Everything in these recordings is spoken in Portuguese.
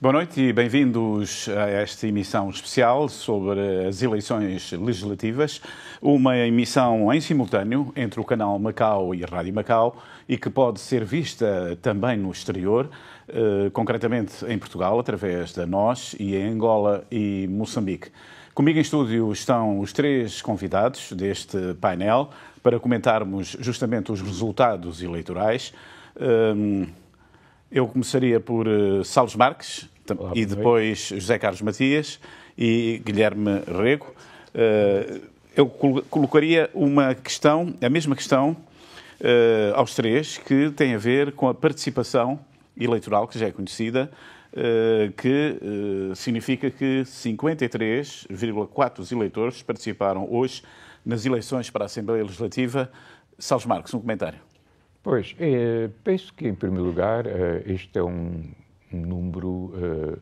Boa noite e bem-vindos a esta emissão especial sobre as eleições legislativas, uma emissão em simultâneo entre o canal Macau e a Rádio Macau e que pode ser vista também no exterior, concretamente em Portugal, através da NOS e em Angola e Moçambique. Comigo em estúdio estão os três convidados deste painel para comentarmos justamente os resultados eleitorais. Eu começaria por Salles Marques. Olá, e depois José Carlos Matias e Guilherme Rego. Eu colocaria a mesma questão aos três, que tem a ver com a participação eleitoral, que já é conhecida, que significa que 53,4% dos eleitores participaram hoje nas eleições para a Assembleia Legislativa. Salles Marques, um comentário. Pois, penso que, em primeiro lugar, este é um número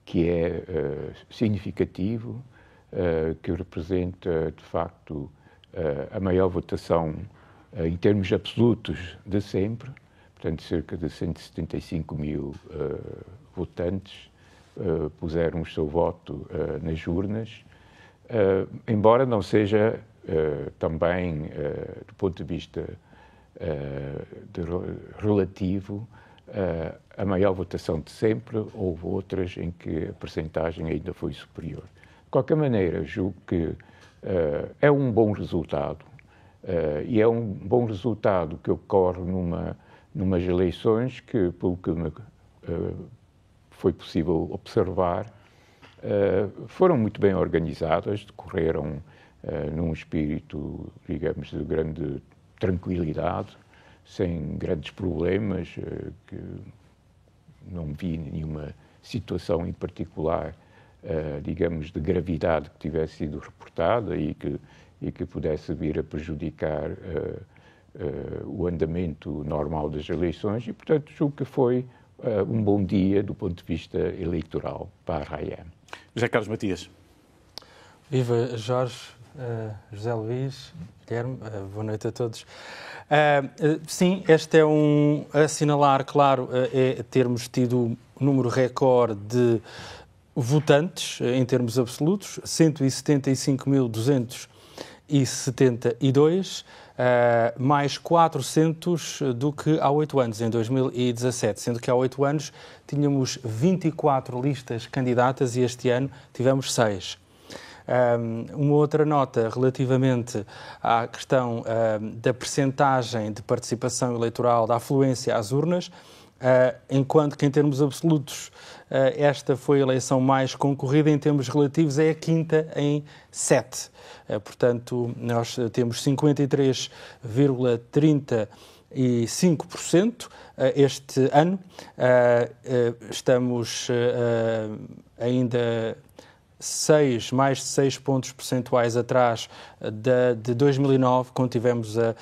que é significativo, que representa, de facto, a maior votação em termos absolutos de sempre, portanto, cerca de 175 mil votantes puseram o seu voto nas urnas, embora não seja também, do ponto de vista relativo, a maior votação de sempre. Houve outras em que a percentagem ainda foi superior. De qualquer maneira, julgo que é um bom resultado, e é um bom resultado que ocorre numas eleições que, pelo que me foi possível observar, foram muito bem organizadas, decorreram num espírito, digamos, de grande tranquilidade, sem grandes problemas, que não vi nenhuma situação em particular, digamos, de gravidade que tivesse sido reportada e que pudesse vir a prejudicar o andamento normal das eleições e, portanto, julgo que foi um bom dia do ponto de vista eleitoral para a RAIEM. José Carlos Matias. Viva Jorge, José Luís, Guilherme, boa noite a todos. Sim, este é a assinalar, claro, é termos tido um número recorde de votantes em termos absolutos, 175.272, mais 400 do que há 8 anos, em 2017, sendo que há 8 anos tínhamos 24 listas candidatas e este ano tivemos 6. Uma outra nota relativamente à questão da percentagem de participação eleitoral, da afluência às urnas, enquanto que em termos absolutos esta foi a eleição mais concorrida, em termos relativos é a quinta em 7. Portanto, nós temos 53,35% este ano. Estamos ainda mais de 6 pontos percentuais atrás de 2009, quando tivemos a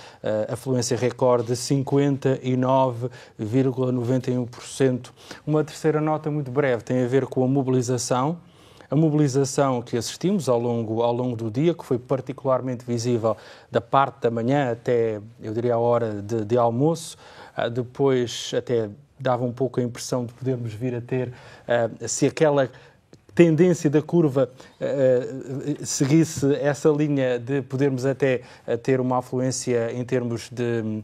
afluência recorde de 59,91%. Uma terceira nota muito breve tem a ver com a mobilização que assistimos ao longo do dia, que foi particularmente visível da parte da manhã até, eu diria, a hora de almoço. Depois até dava um pouco a impressão de podermos vir a ter, se aquela tendência da curva seguisse essa linha de podermos até ter uma afluência em termos de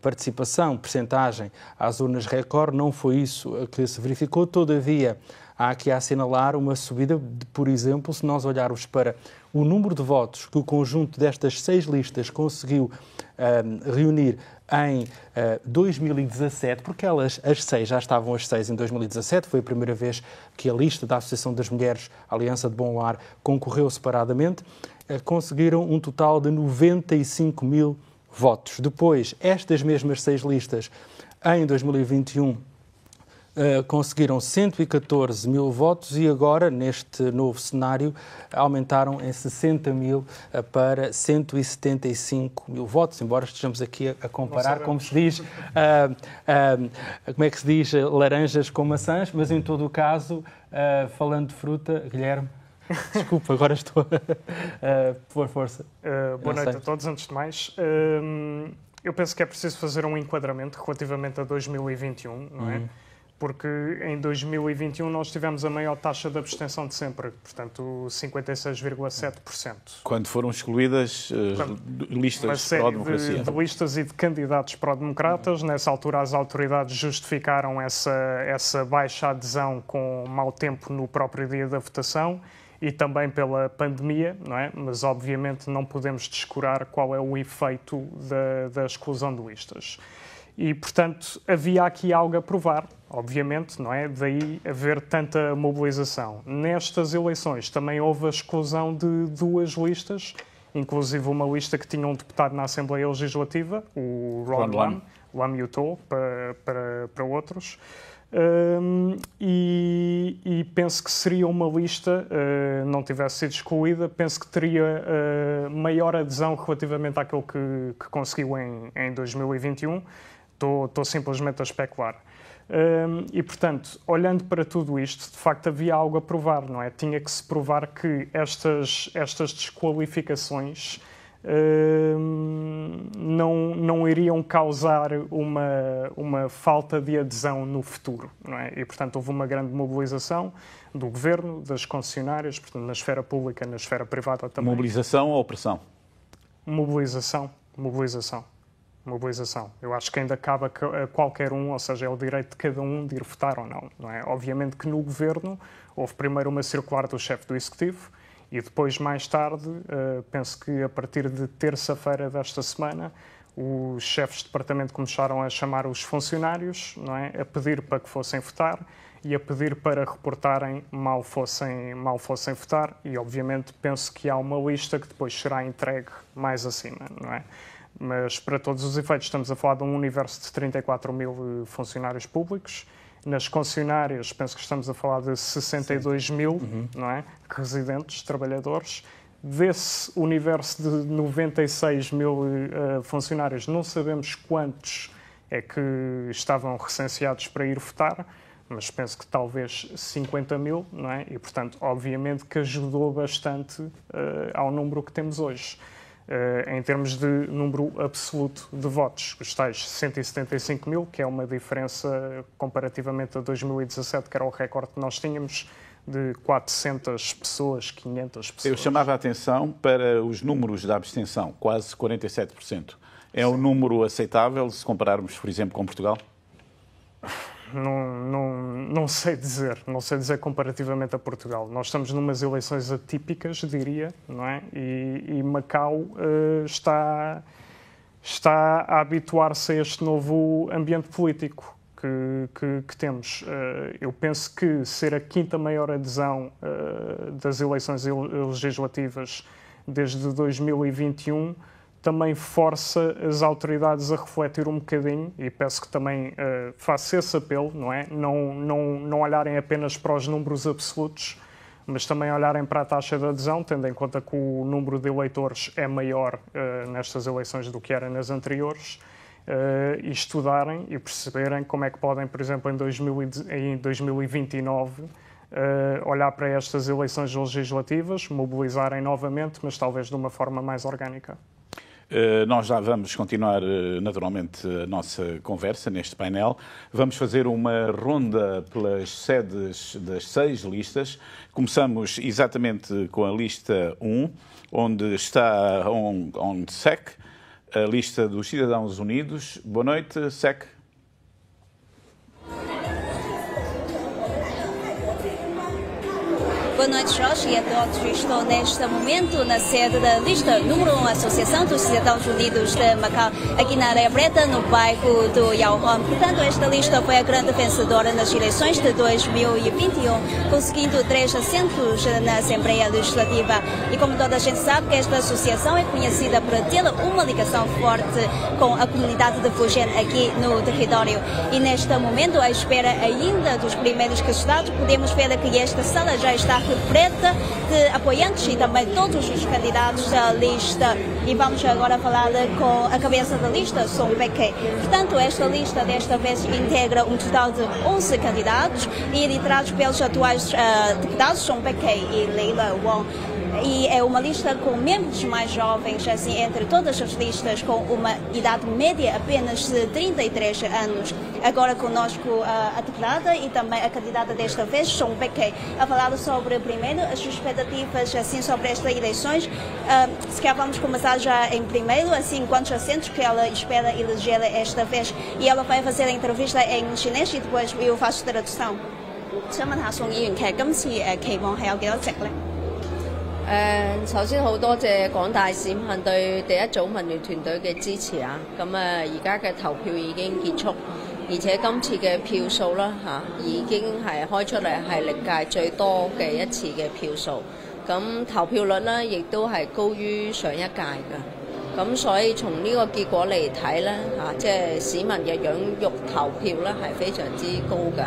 participação, percentagem às urnas recorde. Não foi isso que se verificou. Todavia, há aqui a assinalar uma subida, por exemplo, se nós olharmos para o número de votos que o conjunto destas 6 listas conseguiu reunir em 2017, porque as 6 já estavam as 6 em 2017, foi a primeira vez que a lista da Associação das Mulheres Aliança de Bom Lar concorreu separadamente, conseguiram um total de 95 mil votos. Depois, estas mesmas 6 listas, em 2021, conseguiram 114 mil votos e agora, neste novo cenário, aumentaram em 60 mil para 175 mil votos, embora estejamos aqui a comparar, como se diz, como é que se diz, laranjas com maçãs, mas em todo o caso, falando de fruta, Guilherme, desculpa, agora estou por força. Boa noite a todos, antes de mais. Eu penso que é preciso fazer um enquadramento relativamente a 2021, não é? porque em 2021 nós tivemos a maior taxa de abstenção de sempre, portanto 56,7%. Quando foram excluídas listas pró-democracia. De listas e de candidatos pró-democratas, nessa altura as autoridades justificaram essa baixa adesão com mau tempo no próprio dia da votação e também pela pandemia, não é? Mas obviamente não podemos descurar qual é o efeito da exclusão de listas. E, portanto, havia aqui algo a provar, obviamente, não é? Daí haver tanta mobilização. Nestas eleições também houve a exclusão de 2 listas, inclusive uma lista que tinha um deputado na Assembleia Legislativa, o Ron Lam Yuto, para outros. E penso que seria uma lista, não tivesse sido excluída, penso que teria maior adesão relativamente àquilo que conseguiu em 2021. Estou simplesmente a especular. E, portanto, olhando para tudo isto, de facto havia algo a provar, não é? Tinha que se provar que estas desqualificações não iriam causar uma falta de adesão no futuro, não é? E, portanto, houve uma grande mobilização do Governo, das concessionárias, portanto, na esfera pública, na esfera privada também. Mobilização ou pressão? Mobilização. Eu acho que ainda cabe a qualquer um, ou seja, é o direito de cada um de ir votar ou não é? Obviamente que no Governo houve primeiro uma circular do chefe do Executivo e depois, mais tarde, penso que a partir de terça-feira desta semana, os chefes de departamento começaram a chamar os funcionários, não é? A pedir para que fossem votar e a pedir para reportarem mal fossem votar e, obviamente, penso que há uma lista que depois será entregue mais acima, não é? Mas, para todos os efeitos, estamos a falar de um universo de 34 mil funcionários públicos. Nas concessionárias, penso que estamos a falar de 62 mil não é? Residentes, trabalhadores. Desse universo de 96 mil funcionários, não sabemos quantos é que estavam recenseados para ir votar, mas penso que talvez 50 mil, não é? E, portanto, obviamente que ajudou bastante ao número que temos hoje. Em termos de número absoluto de votos, os tais 175 mil, que é uma diferença comparativamente a 2017, que era o recorde que nós tínhamos, de 400 pessoas, 500 pessoas. Eu chamava a atenção para os números da abstenção, quase 47%. É um número aceitável se compararmos, por exemplo, com Portugal? Não sei dizer comparativamente a Portugal. Nós estamos numas eleições atípicas, diria, não é? E Macau está a habituar-se a este novo ambiente político que temos. Eu penso que ser a 5ª maior adesão das eleições legislativas desde 2021 também força as autoridades a refletir um bocadinho e peço que também faça esse apelo, não é? Não olharem apenas para os números absolutos, mas também olharem para a taxa de adesão, tendo em conta que o número de eleitores é maior nestas eleições do que era nas anteriores, e estudarem e perceberem como é que podem, por exemplo, em 2029, olhar para estas eleições legislativas, mobilizarem novamente, mas talvez de uma forma mais orgânica. Nós já vamos continuar, naturalmente, a nossa conversa neste painel. Vamos fazer uma ronda pelas sedes das 6 listas. Começamos exatamente com a lista 1, onde está onde SEC, a lista dos Cidadãos Unidos. Boa noite, SEC. Boa noite, Jorge, e a todos. Estou neste momento na sede da lista número 1, Associação dos Cidadãos Unidos de Macau, aqui na Areia Preta, no bairro do Yaohong. Portanto, esta lista foi a grande vencedora nas eleições de 2021, conseguindo 3 assentos na Assembleia Legislativa. E como toda a gente sabe, que esta associação é conhecida por ter uma ligação forte com a comunidade de Fujian aqui no território. E neste momento, à espera ainda dos primeiros resultados, podemos ver que esta sala já está repleta de apoiantes e também todos os candidatos da lista. E vamos agora falar com a cabeça da lista, Song Beikei. Portanto, esta lista desta vez integra um total de 11 candidatos e liderados pelos atuais deputados Song Beikei e Leila Wong. e é uma lista com membros mais jovens, assim, entre todas as listas, com uma idade média apenas de 33 anos. Agora conosco a deputada e também a candidata desta vez, Song Baek-khye, a falar sobre, primeiro, as expectativas, assim, sobre estas eleições. Se calhar vamos começar já em primeiro, assim, quantos assentos que ela espera eleger esta vez. E ela vai fazer a entrevista em chinês e depois eu faço tradução. 想問下宋議員，其實今次期望係有幾多席呢？首先好多謝廣大市民對第一組民聯團隊嘅支持啊！咁而家嘅投票已經結束，而且今次嘅票數啦已經係開出嚟係歷屆最多嘅一次嘅票數。咁投票率呢亦都係高於上一屆嘅。咁所以從呢個結果嚟睇呢，即係市民嘅踴躍投票呢係非常之高嘅。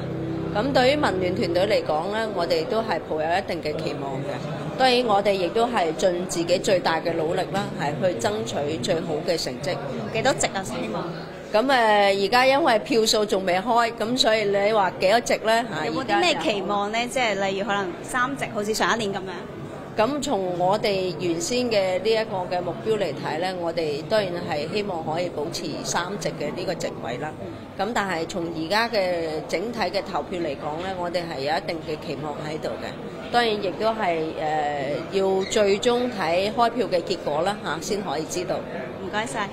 咁對於民聯團隊嚟講呢，我哋都係抱有一定嘅期望嘅。當然我哋亦都係盡自己最大嘅努力啦，係去爭取最好嘅成績。幾多席啊？希望？咁而家因為票數仲未開，咁所以你話幾多席呢？有冇啲咩期望呢？即係例如可能3席，好似上一年咁樣。咁從我哋原先嘅呢一個嘅目標嚟睇呢，我哋當然係希望可以保持3席嘅呢個席位啦。咁但係從而家嘅整體嘅投票嚟講呢，我哋係有一定嘅期望喺度嘅。當然亦都係要最終睇開票嘅結果啦先可以知道。唔該晒。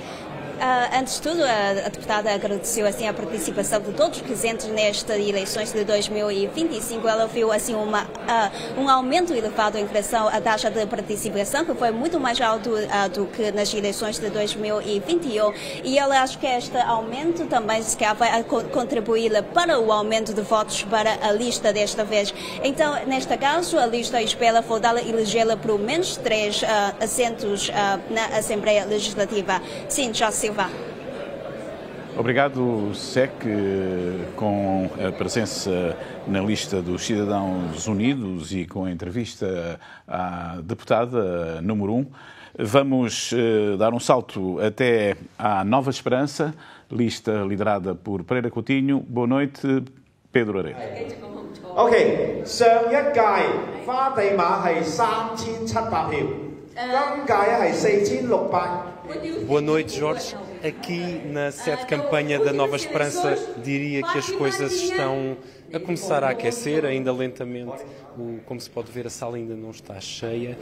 Antes de tudo, a deputada agradeceu assim a participação de todos os presentes nestas eleições de 2025. Ela viu assim um aumento elevado em relação à taxa de participação, que foi muito mais alto do que nas eleições de 2021. E ela acha que este aumento também se calhar vai contribuir para o aumento de votos para a lista desta vez. Então, neste caso, a lista espera voltar a elegê-la por menos 3 assentos na Assembleia Legislativa. Sim, já se Obrigado, SEC, com a presença na lista dos Cidadãos Unidos e com a entrevista à deputada número 1. Vamos dar um salto até à Nova Esperança, lista liderada por Pereira Coutinho. Boa noite, Pedro Aredo. OK， 上一屆花地馬係3700票，今屆係4600。Boa noite, Jorge. Aqui na sede de campanha da Nova Esperança diria que as coisas estão a começar a aquecer, ainda lentamente. Como se pode ver, a sala ainda não está cheia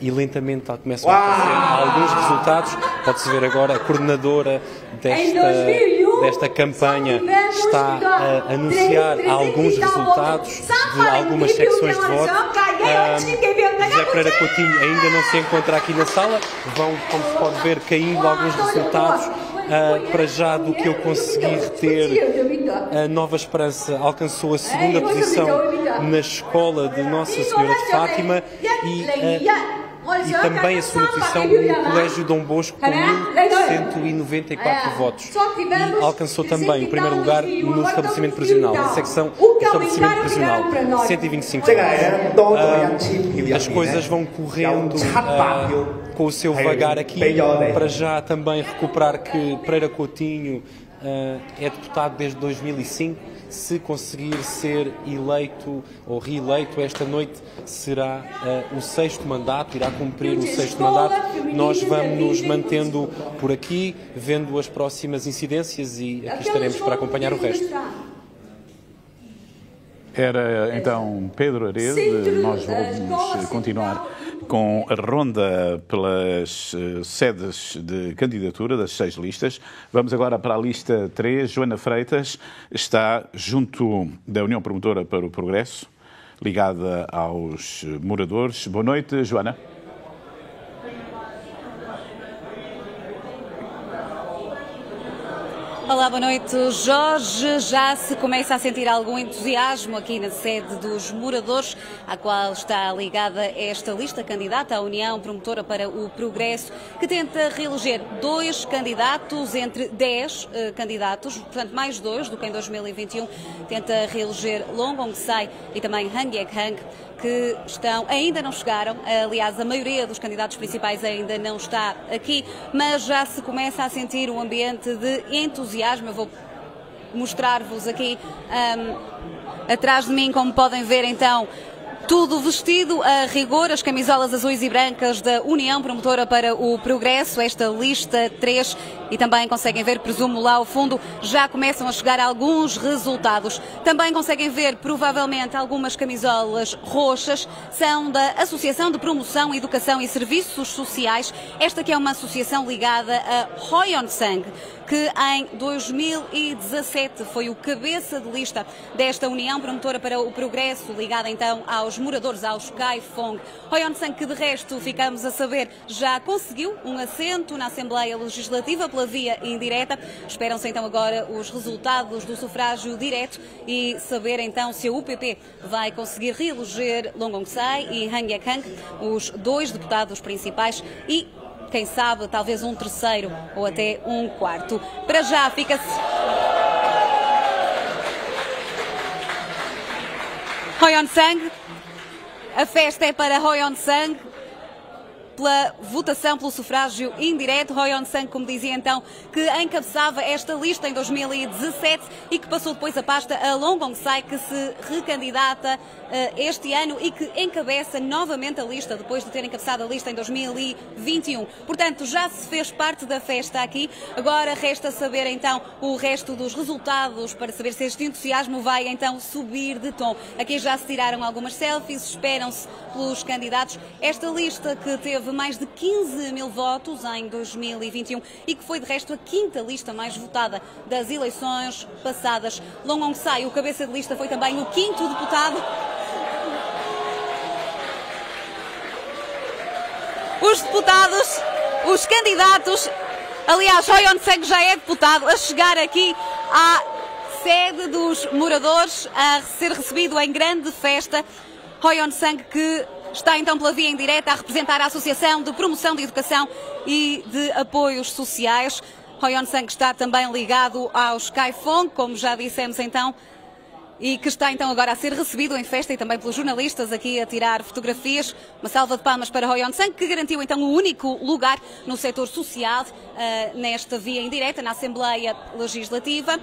e lentamente começam a aparecer alguns resultados. Pode-se ver agora a coordenadora desta campanha está a anunciar alguns resultados de algumas secções de voto. José Pereira Coutinho ainda não se encontra aqui na sala. Vão, como se pode ver, caindo alguns resultados. Para já, do que eu consegui reter, a Nova Esperança alcançou a segunda posição na escola de Nossa Senhora de Fátima e também a segunda posição no Colégio Dom Bosco com 1194 votos. E alcançou também o primeiro lugar no estabelecimento prisional, na secção do estabelecimento prisional, 125 votos. As coisas vão correndo com o seu vagar aqui. Para já também recuperar que Pereira Coutinho é deputado desde 2005. Se conseguir ser eleito ou reeleito esta noite, será o 6º mandato, irá cumprir o 6º mandato. Nós vamos nos mantendo por aqui, vendo as próximas incidências e aqui estaremos para acompanhar o resto. Era então Pedro Aredo. Nós vamos continuar com a ronda pelas sedes de candidatura das 6 listas. Vamos agora para a lista 3. Joana Freitas está junto da União Promotora para o Progresso, ligada aos moradores. Boa noite, Joana. Olá, boa noite, Jorge. Já se começa a sentir algum entusiasmo aqui na sede dos moradores, à qual está ligada esta lista candidata à União Promotora para o Progresso, que tenta reeleger 2 candidatos entre 10 candidatos, portanto mais 2 do que em 2021. Tenta reeleger Long Ong-sai e também Hang Yek-hang, que ainda não chegaram. Aliás, a maioria dos candidatos principais ainda não está aqui, mas já se começa a sentir um ambiente de entusiasmo. Eu vou mostrar-vos aqui atrás de mim, como podem ver então, Tudo vestido a rigor, as camisolas azuis e brancas da União Promotora para o Progresso, esta lista 3, e também conseguem ver, presumo lá ao fundo, já começam a chegar alguns resultados. Também conseguem ver, provavelmente, algumas camisolas roxas, são da Associação de Promoção, Educação e Serviços Sociais, esta que é uma associação ligada a Hoyeonsang, que em 2017 foi o cabeça de lista desta União Promotora para o Progresso, ligada então aos moradores, aos Kaifong. Hoyeonsang, que de resto, ficamos a saber, já conseguiu um assento na Assembleia Legislativa pela via indireta. Esperam-se então agora os resultados do sufrágio direto e saber então se a UPP vai conseguir reeleger Long Ong-sai e Han Ye-kang, os dois deputados principais, e quem sabe, talvez um terceiro ou até um quarto. Para já fica-se Hoyeonsang. A festa é para Hoyeonsang pela votação pelo sufrágio indireto. Hoyeonsang, como dizia então, que encabeçava esta lista em 2017 e que passou depois a pasta a Long Ong-sai, que se recandidata este ano e que encabeça novamente a lista, depois de ter encabeçado a lista em 2021. Portanto, já se fez parte da festa aqui. Agora resta saber então o resto dos resultados para saber se este entusiasmo vai então subir de tom. Aqui já se tiraram algumas selfies, esperam-se pelos candidatos. Esta lista que teve mais de 15 mil votos em 2021 e que foi de resto a quinta lista mais votada das eleições passadas. Long Ong-sai, o cabeça de lista, foi também o quinto deputado. Os deputados, os candidatos, aliás, Hoyeonsang já é deputado, a chegar aqui à sede dos moradores, a ser recebido em grande festa. Hoyeonsang, que está então pela via indireta a representar a Associação de Promoção de Educação e de Apoios Sociais. Hoyeonsang está também ligado aos Kaifong, como já dissemos então, e que está então agora a ser recebido em festa e também pelos jornalistas aqui a tirar fotografias. Uma salva de palmas para Hoyeonsang, que garantiu então o único lugar no setor social nesta via indireta, na Assembleia Legislativa.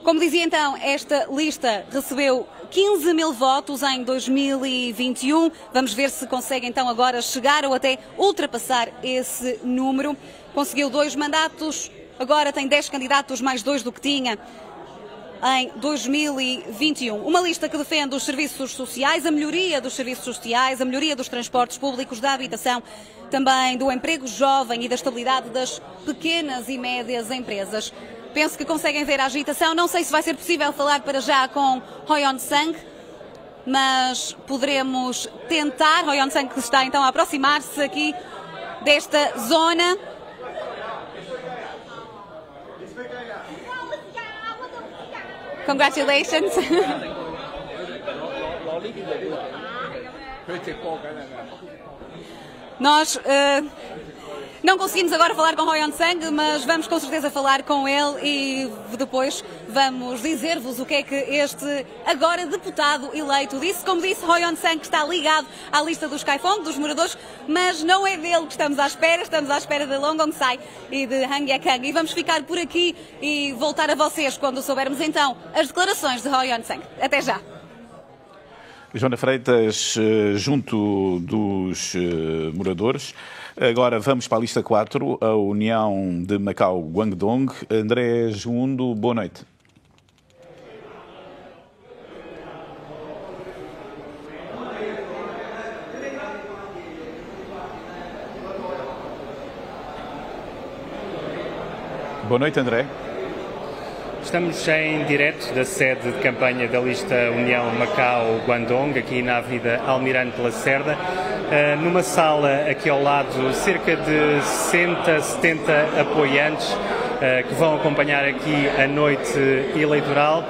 Como dizia então, esta lista recebeu 15 mil votos em 2021. Vamos ver se consegue então agora chegar ou até ultrapassar esse número. Conseguiu 2 mandatos, agora tem 10 candidatos, mais 2 do que tinha em 2021. Uma lista que defende os serviços sociais, a melhoria dos serviços sociais, a melhoria dos transportes públicos, da habitação, também do emprego jovem e da estabilidade das pequenas e médias empresas. Penso que conseguem ver a agitação. Não sei se vai ser possível falar para já com Hoyeonsang, mas poderemos tentar. Hoyeonsang, que está então a aproximar-se aqui desta zona. Congratulations. Nós não conseguimos agora falar com Hoyeonsang, mas vamos com certeza falar com ele e depois vamos dizer-vos o que é que este agora deputado eleito disse. Como disse, Hoyeonsang está ligado à lista dos Kaifong, dos moradores, mas não é dele que estamos à espera de Long Ong-sai e de Han Ye-kang. E vamos ficar por aqui e voltar a vocês quando soubermos então as declarações de Hoyeonsang. Até já! Joana Freitas, junto dos moradores. Agora vamos para a lista 4, a União de Macau Guangdong. André Jundo, boa noite. Boa noite, André. Estamos em direto da sede de campanha da lista União Macau Guangdong, aqui na Avenida Almirante Lacerda, numa sala aqui ao lado, cerca de 60, 70 apoiantes que vão acompanhar aqui a noite eleitoral.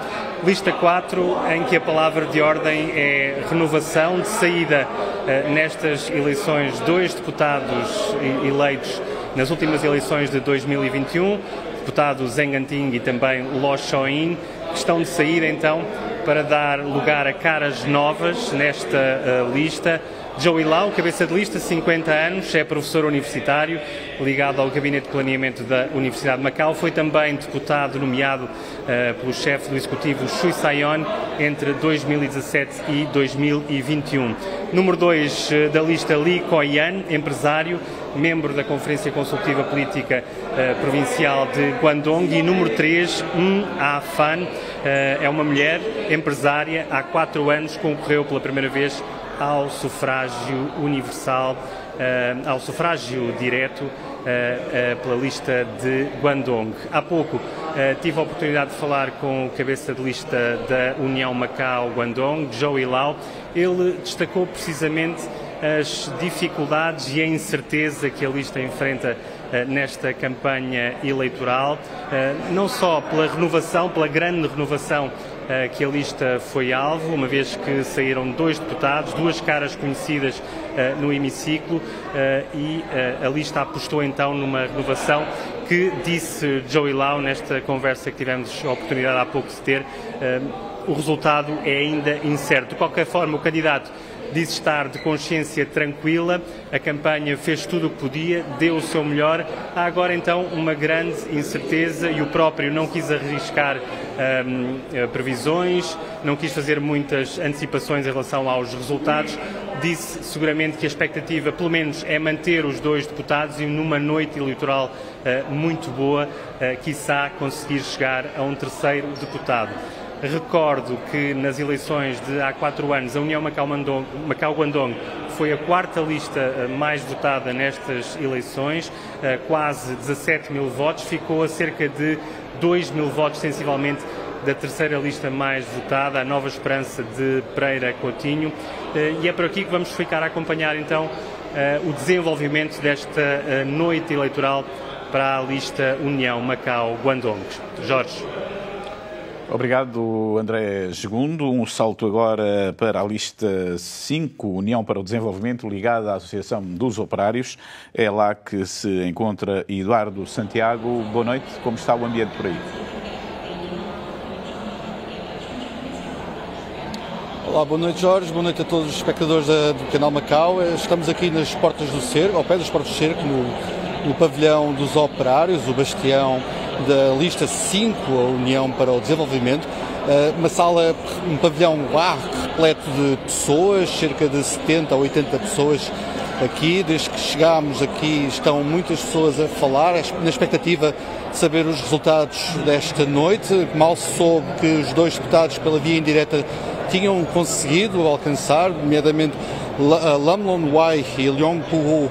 Lista 4, em que a palavra de ordem é renovação, de saída nestas eleições 2 deputados eleitos nas últimas eleições de 2021, deputado Zheng Anting e também Lo Shoin, que estão de saída então para dar lugar a caras novas nesta lista. Joey Lau, cabeça de lista, 50 anos, é professor universitário, ligado ao Gabinete de Planeamento da Universidade de Macau. Foi também deputado nomeado pelo chefe do Executivo, Chui Sai-on, entre 2017 e 2021. Número 2 da lista, Li Ko-yan, empresário, membro da Conferência Consultiva Política Provincial de Guangdong. E número 3, Ah-fan, é uma mulher empresária, há 4 anos concorreu pela primeira vez ao sufrágio universal, ao sufrágio direto pela lista de Guangdong. Há pouco tive a oportunidade de falar com o cabeça de lista da União Macau-Guangdong, Joey Lau. Ele destacou precisamente as dificuldades e a incerteza que a lista enfrenta nesta campanha eleitoral, não só pela renovação, pela grande renovação que a lista foi alvo, uma vez que saíram 2 deputados, 2 caras conhecidas no hemiciclo, e a lista apostou então numa renovação que, disse Joey Lau nesta conversa que tivemos a oportunidade há pouco de ter, o resultado é ainda incerto. De qualquer forma, o candidato disse estar de consciência tranquila, a campanha fez tudo o que podia, deu o seu melhor. Há agora então uma grande incerteza e o próprio não quis arriscar previsões, não quis fazer muitas antecipações em relação aos resultados. Disse seguramente que a expectativa, pelo menos, é manter os 2 deputados e numa noite eleitoral muito boa, quiçá conseguir chegar a um 3º deputado. Recordo que nas eleições de há 4 anos a União Macau-Guangdong foi a 4ª lista mais votada nestas eleições, quase 17 mil votos, ficou a cerca de 2 mil votos sensivelmente da 3ª lista mais votada, a Nova Esperança de Pereira Coutinho, e é por aqui que vamos ficar a acompanhar então o desenvolvimento desta noite eleitoral para a lista União Macau-Guangdong. Jorge. Obrigado, André Segundo. Um salto agora para a lista 5, União para o Desenvolvimento, ligada à Associação dos Operários. É lá que se encontra Eduardo Santiago. Boa noite, como está o ambiente por aí? Olá, boa noite, Jorge, boa noite a todos os espectadores do canal Macau. Estamos aqui nas Portas do Cerco, ao pé das Portas do Cerco, no pavilhão dos Operários, o bastião da lista 5, a União para o Desenvolvimento. Uma sala, um pavilhão repleto de pessoas, cerca de 70 a 80 pessoas aqui. Desde que chegámos aqui estão muitas pessoas a falar, na expectativa de saber os resultados desta noite. Mal se soube que os 2 deputados pela via indireta tinham conseguido alcançar, nomeadamente Lam Lon Wai e Leong Pu.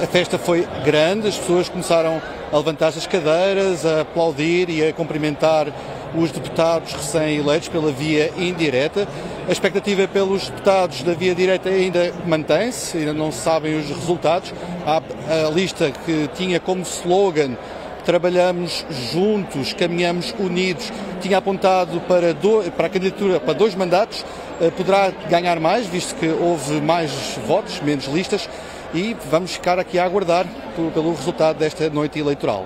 A festa foi grande, as pessoas começaram a levantar as cadeiras, a aplaudir e a cumprimentar os deputados recém-eleitos pela via indireta. A expectativa pelos deputados da via direta ainda mantém-se, ainda não se sabem os resultados. A lista que tinha como slogan "Trabalhamos juntos, caminhamos unidos", tinha apontado para a candidatura para 2 mandatos, poderá ganhar mais, visto que houve mais votos, menos listas, e vamos ficar aqui a aguardar pelo resultado desta noite eleitoral.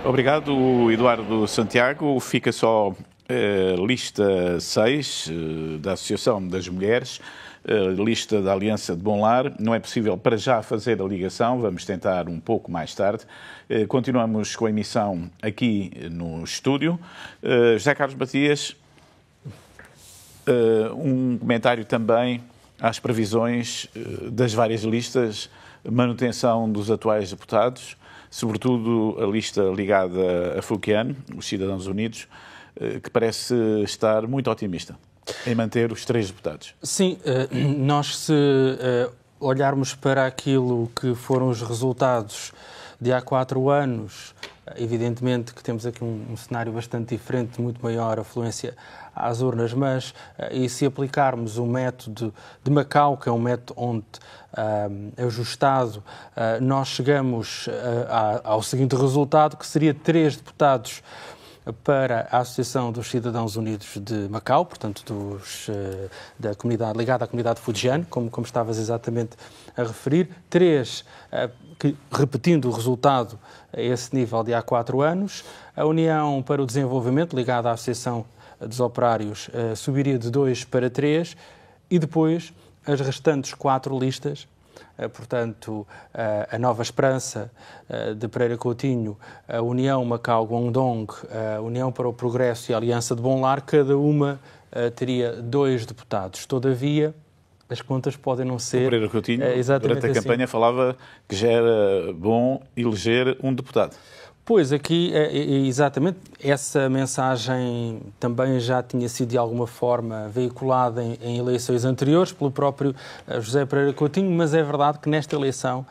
Obrigado, Eduardo Santiago. Fica só lista 6 da Associação das Mulheres, lista da Aliança de Bom Lar. Não é possível para já fazer a ligação, vamos tentar um pouco mais tarde. Continuamos com a emissão aqui no estúdio. José Carlos Matias, um comentário também às previsões das várias listas, manutenção dos atuais deputados, sobretudo a lista ligada a Fouquian, os Cidadãos Unidos, que parece estar muito otimista em manter os 3 deputados. Sim, nós se olharmos para aquilo que foram os resultados de há 4 anos, evidentemente que temos aqui um cenário bastante diferente, muito maior afluência às urnas, mas e se aplicarmos o método de Macau, que é um método onde ajustado, nós chegamos ao seguinte resultado, que seria 3 deputados para a Associação dos Cidadãos Unidos de Macau, portanto da comunidade, ligada à comunidade fujiana, como estavas exatamente a referir, 3 repetindo o resultado a esse nível de há 4 anos, a União para o Desenvolvimento, ligada à Associação dos Operários subiria de 2 para 3 e depois as restantes 4 listas, portanto, a Nova Esperança de Pereira Coutinho, a União Macau-Guangdong, a União para o Progresso e a Aliança de Bom Lar, cada uma teria 2 deputados. Todavia, as contas podem não ser... O Pereira Coutinho, durante a campanha, falava que já era bom eleger um deputado. Pois, aqui, exatamente, essa mensagem também já tinha sido de alguma forma veiculada em eleições anteriores pelo próprio José Pereira Coutinho, mas é verdade que nesta eleição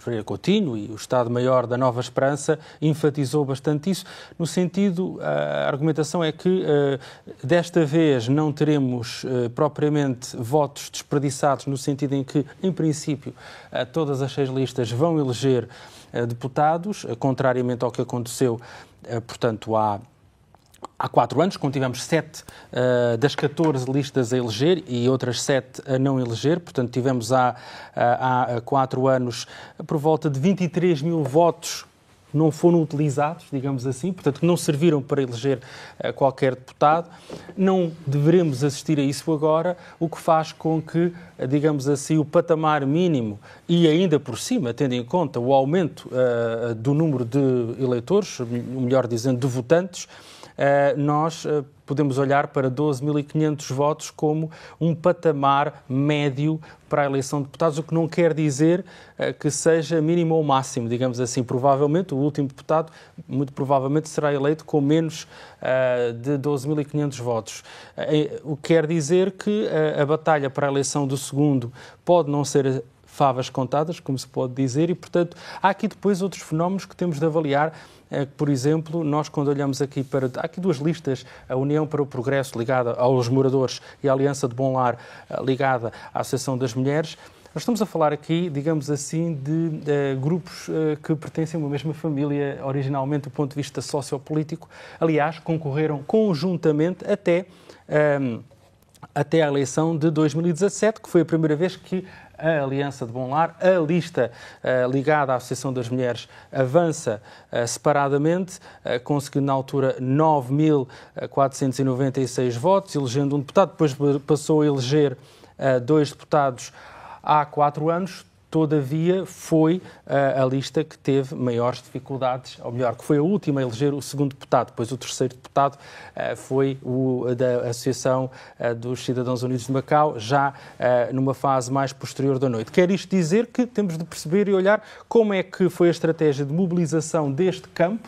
Pereira Coutinho e o Estado-Maior da Nova Esperança enfatizou bastante isso, no sentido, a argumentação é que desta vez não teremos propriamente votos desperdiçados, no sentido em que, em princípio, todas as 6 listas vão eleger deputados, contrariamente ao que aconteceu, portanto, há 4 anos, quando tivemos 7 das 14 listas a eleger e outras 7 a não eleger. Portanto, tivemos há 4 anos por volta de 23 mil votos não foram utilizados, digamos assim, portanto, que não serviram para eleger qualquer deputado. Não deveremos assistir a isso agora, o que faz com que, digamos assim, o patamar mínimo e ainda por cima, tendo em conta o aumento do número de eleitores, melhor dizendo, de votantes, nós podemos olhar para 12.500 votos como um patamar médio para a eleição de deputados, o que não quer dizer que seja mínimo ou máximo, digamos assim. Provavelmente o último deputado, muito provavelmente, será eleito com menos de 12.500 votos. O que quer dizer que a batalha para a eleição do segundo pode não ser favas contadas, como se pode dizer, e, portanto, há aqui depois outros fenómenos que temos de avaliar. Por exemplo, nós quando olhamos aqui para... Há aqui 2 listas, a União para o Progresso ligada aos moradores e a Aliança de Bom Lar ligada à Associação das Mulheres. Nós estamos a falar aqui, digamos assim, de grupos que pertencem a uma mesma família, originalmente do ponto de vista sociopolítico. Aliás, concorreram conjuntamente até a eleição de 2017, que foi a primeira vez que a Aliança de Bom Lar, a lista ligada à Associação das Mulheres, avança separadamente, conseguindo na altura 9.496 votos, elegendo um deputado, depois passou a eleger 2 deputados há 4 anos. Todavia, foi a lista que teve maiores dificuldades, ou melhor, que foi a última a eleger o segundo deputado. Depois o terceiro deputado foi o da Associação dos Cidadãos Unidos de Macau, já numa fase mais posterior da noite. Quer isto dizer que temos de perceber e olhar como é que foi a estratégia de mobilização deste campo.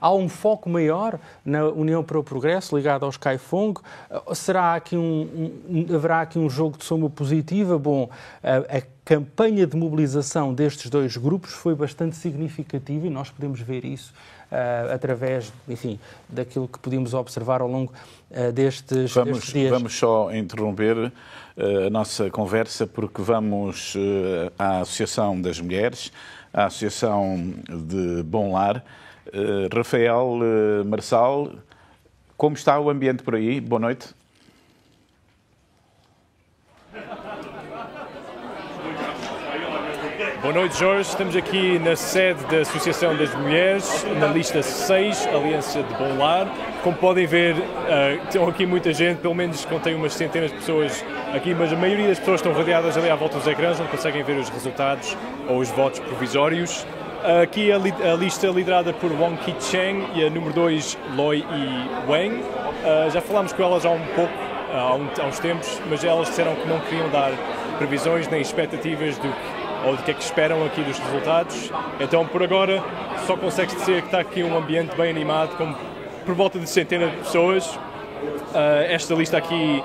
Há um foco maior na União para o Progresso, ligado aos Kaifong? Haverá aqui um jogo de soma positiva? Bom, a campanha de mobilização destes 2 grupos foi bastante significativa e nós podemos ver isso através, enfim, daquilo que podíamos observar ao longo destes dias. Vamos só interromper a nossa conversa porque vamos à Associação das Mulheres, à Associação de Bom Lar. Rafael Marçal, como está o ambiente por aí? Boa noite. Boa noite, Jorge. Estamos aqui na sede da Associação das Mulheres, na lista 6, Aliança de Bom Lar. Como podem ver, estão aqui muita gente, pelo menos contém umas centenas de pessoas aqui, mas a maioria das pessoas estão rodeadas ali à volta dos ecrãs, onde conseguem ver os resultados ou os votos provisórios. Aqui a lista liderada por Wang Qicheng e a número 2, Loi e Wang. Já falámos com elas há um pouco, há uns tempos, mas elas disseram que não queriam dar previsões nem expectativas do que é que esperam aqui dos resultados. Então, por agora, só consegue-se dizer que está aqui um ambiente bem animado, com por volta de centenas de pessoas. Esta lista aqui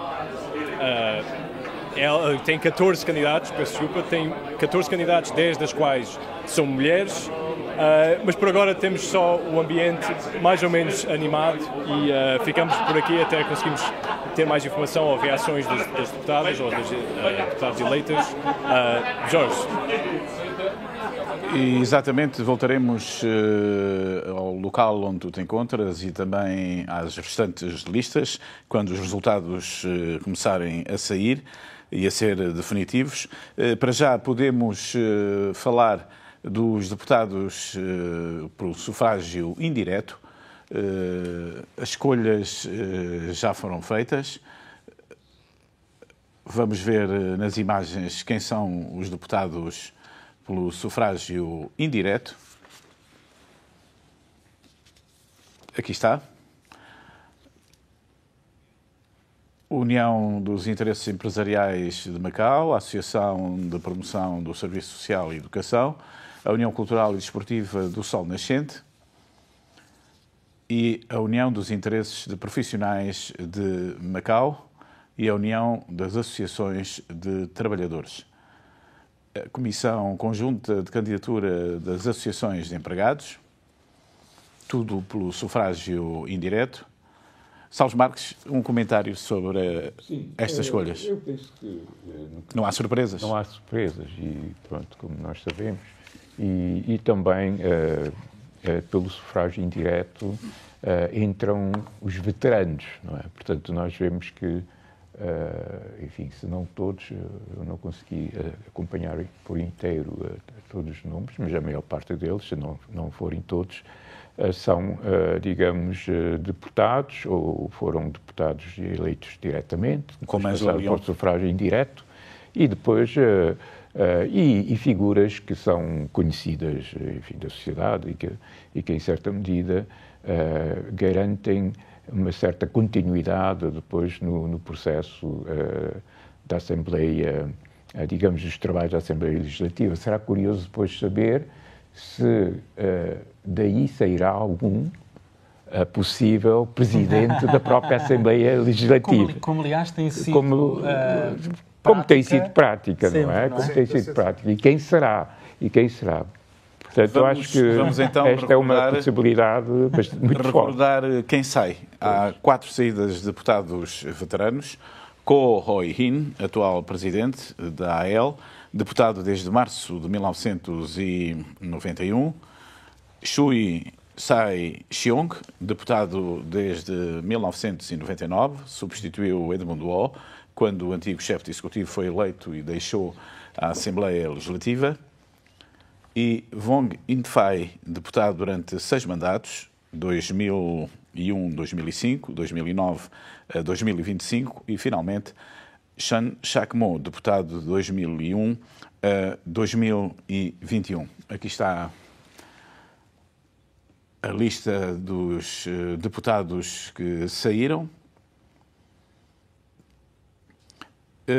tem 14 candidatos, peço desculpa, tem 14 candidatos, 10 das quais são mulheres, mas por agora temos só o ambiente mais ou menos animado e ficamos por aqui até conseguimos ter mais informação ou reações das deputadas ou das deputadas eleitas. Jorge. E exatamente, voltaremos ao local onde tu te encontras e também às restantes listas, quando os resultados começarem a sair e a ser definitivos. Para já podemos falar dos deputados por sufrágio indireto. As escolhas já foram feitas. Vamos ver nas imagens quem são os deputados pelo sufrágio indireto. Aqui está. União dos Interesses Empresariais de Macau, a Associação de Promoção do Serviço Social e Educação, a União Cultural e Desportiva do Sol Nascente e a União dos Interesses de Profissionais de Macau e a União das Associações de Trabalhadores. A Comissão Conjunta de Candidatura das Associações de Empregados, tudo pelo sufrágio indireto. Salles Marques, um comentário sobre estas escolhas. Eu penso que não há surpresas. Não há surpresas e pronto, como nós sabemos. E também pelo sufrágio indireto entram os veteranos, não é? Portanto, nós vemos que, enfim, se não todos, eu não consegui acompanhar por inteiro todos os nomes, mas a maior parte deles, se não forem todos, são, digamos, deputados ou foram deputados eleitos diretamente, como por sufrágio indireto, e depois e figuras que são conhecidas, enfim, da sociedade e que em certa medida garantem uma certa continuidade depois no processo da Assembleia, digamos, dos trabalhos da Assembleia Legislativa. Será curioso depois saber se daí sairá algum possível presidente da própria Assembleia Legislativa. Como aliás tem sido como tem sido prática, sempre, não é? Não é? Como tem sido prática. E quem será? Portanto, eu acho que então esta é uma possibilidade muito recordar forte. Quem sai. Há 4 saídas de deputados veteranos. Ko Hoi-hin, atual presidente da AL, deputado desde março de 1991. Chui Sai-Cheong, deputado desde 1999, substituiu Edmund Law quando o antigo chefe de executivo foi eleito e deixou a Assembleia Legislativa. E Wong In-fai, deputado durante 6 mandatos, 2001, 2005, 2009 a 2025, e finalmente Chan Chak-mo, deputado de 2001 a 2021. Aqui está a lista dos deputados que saíram.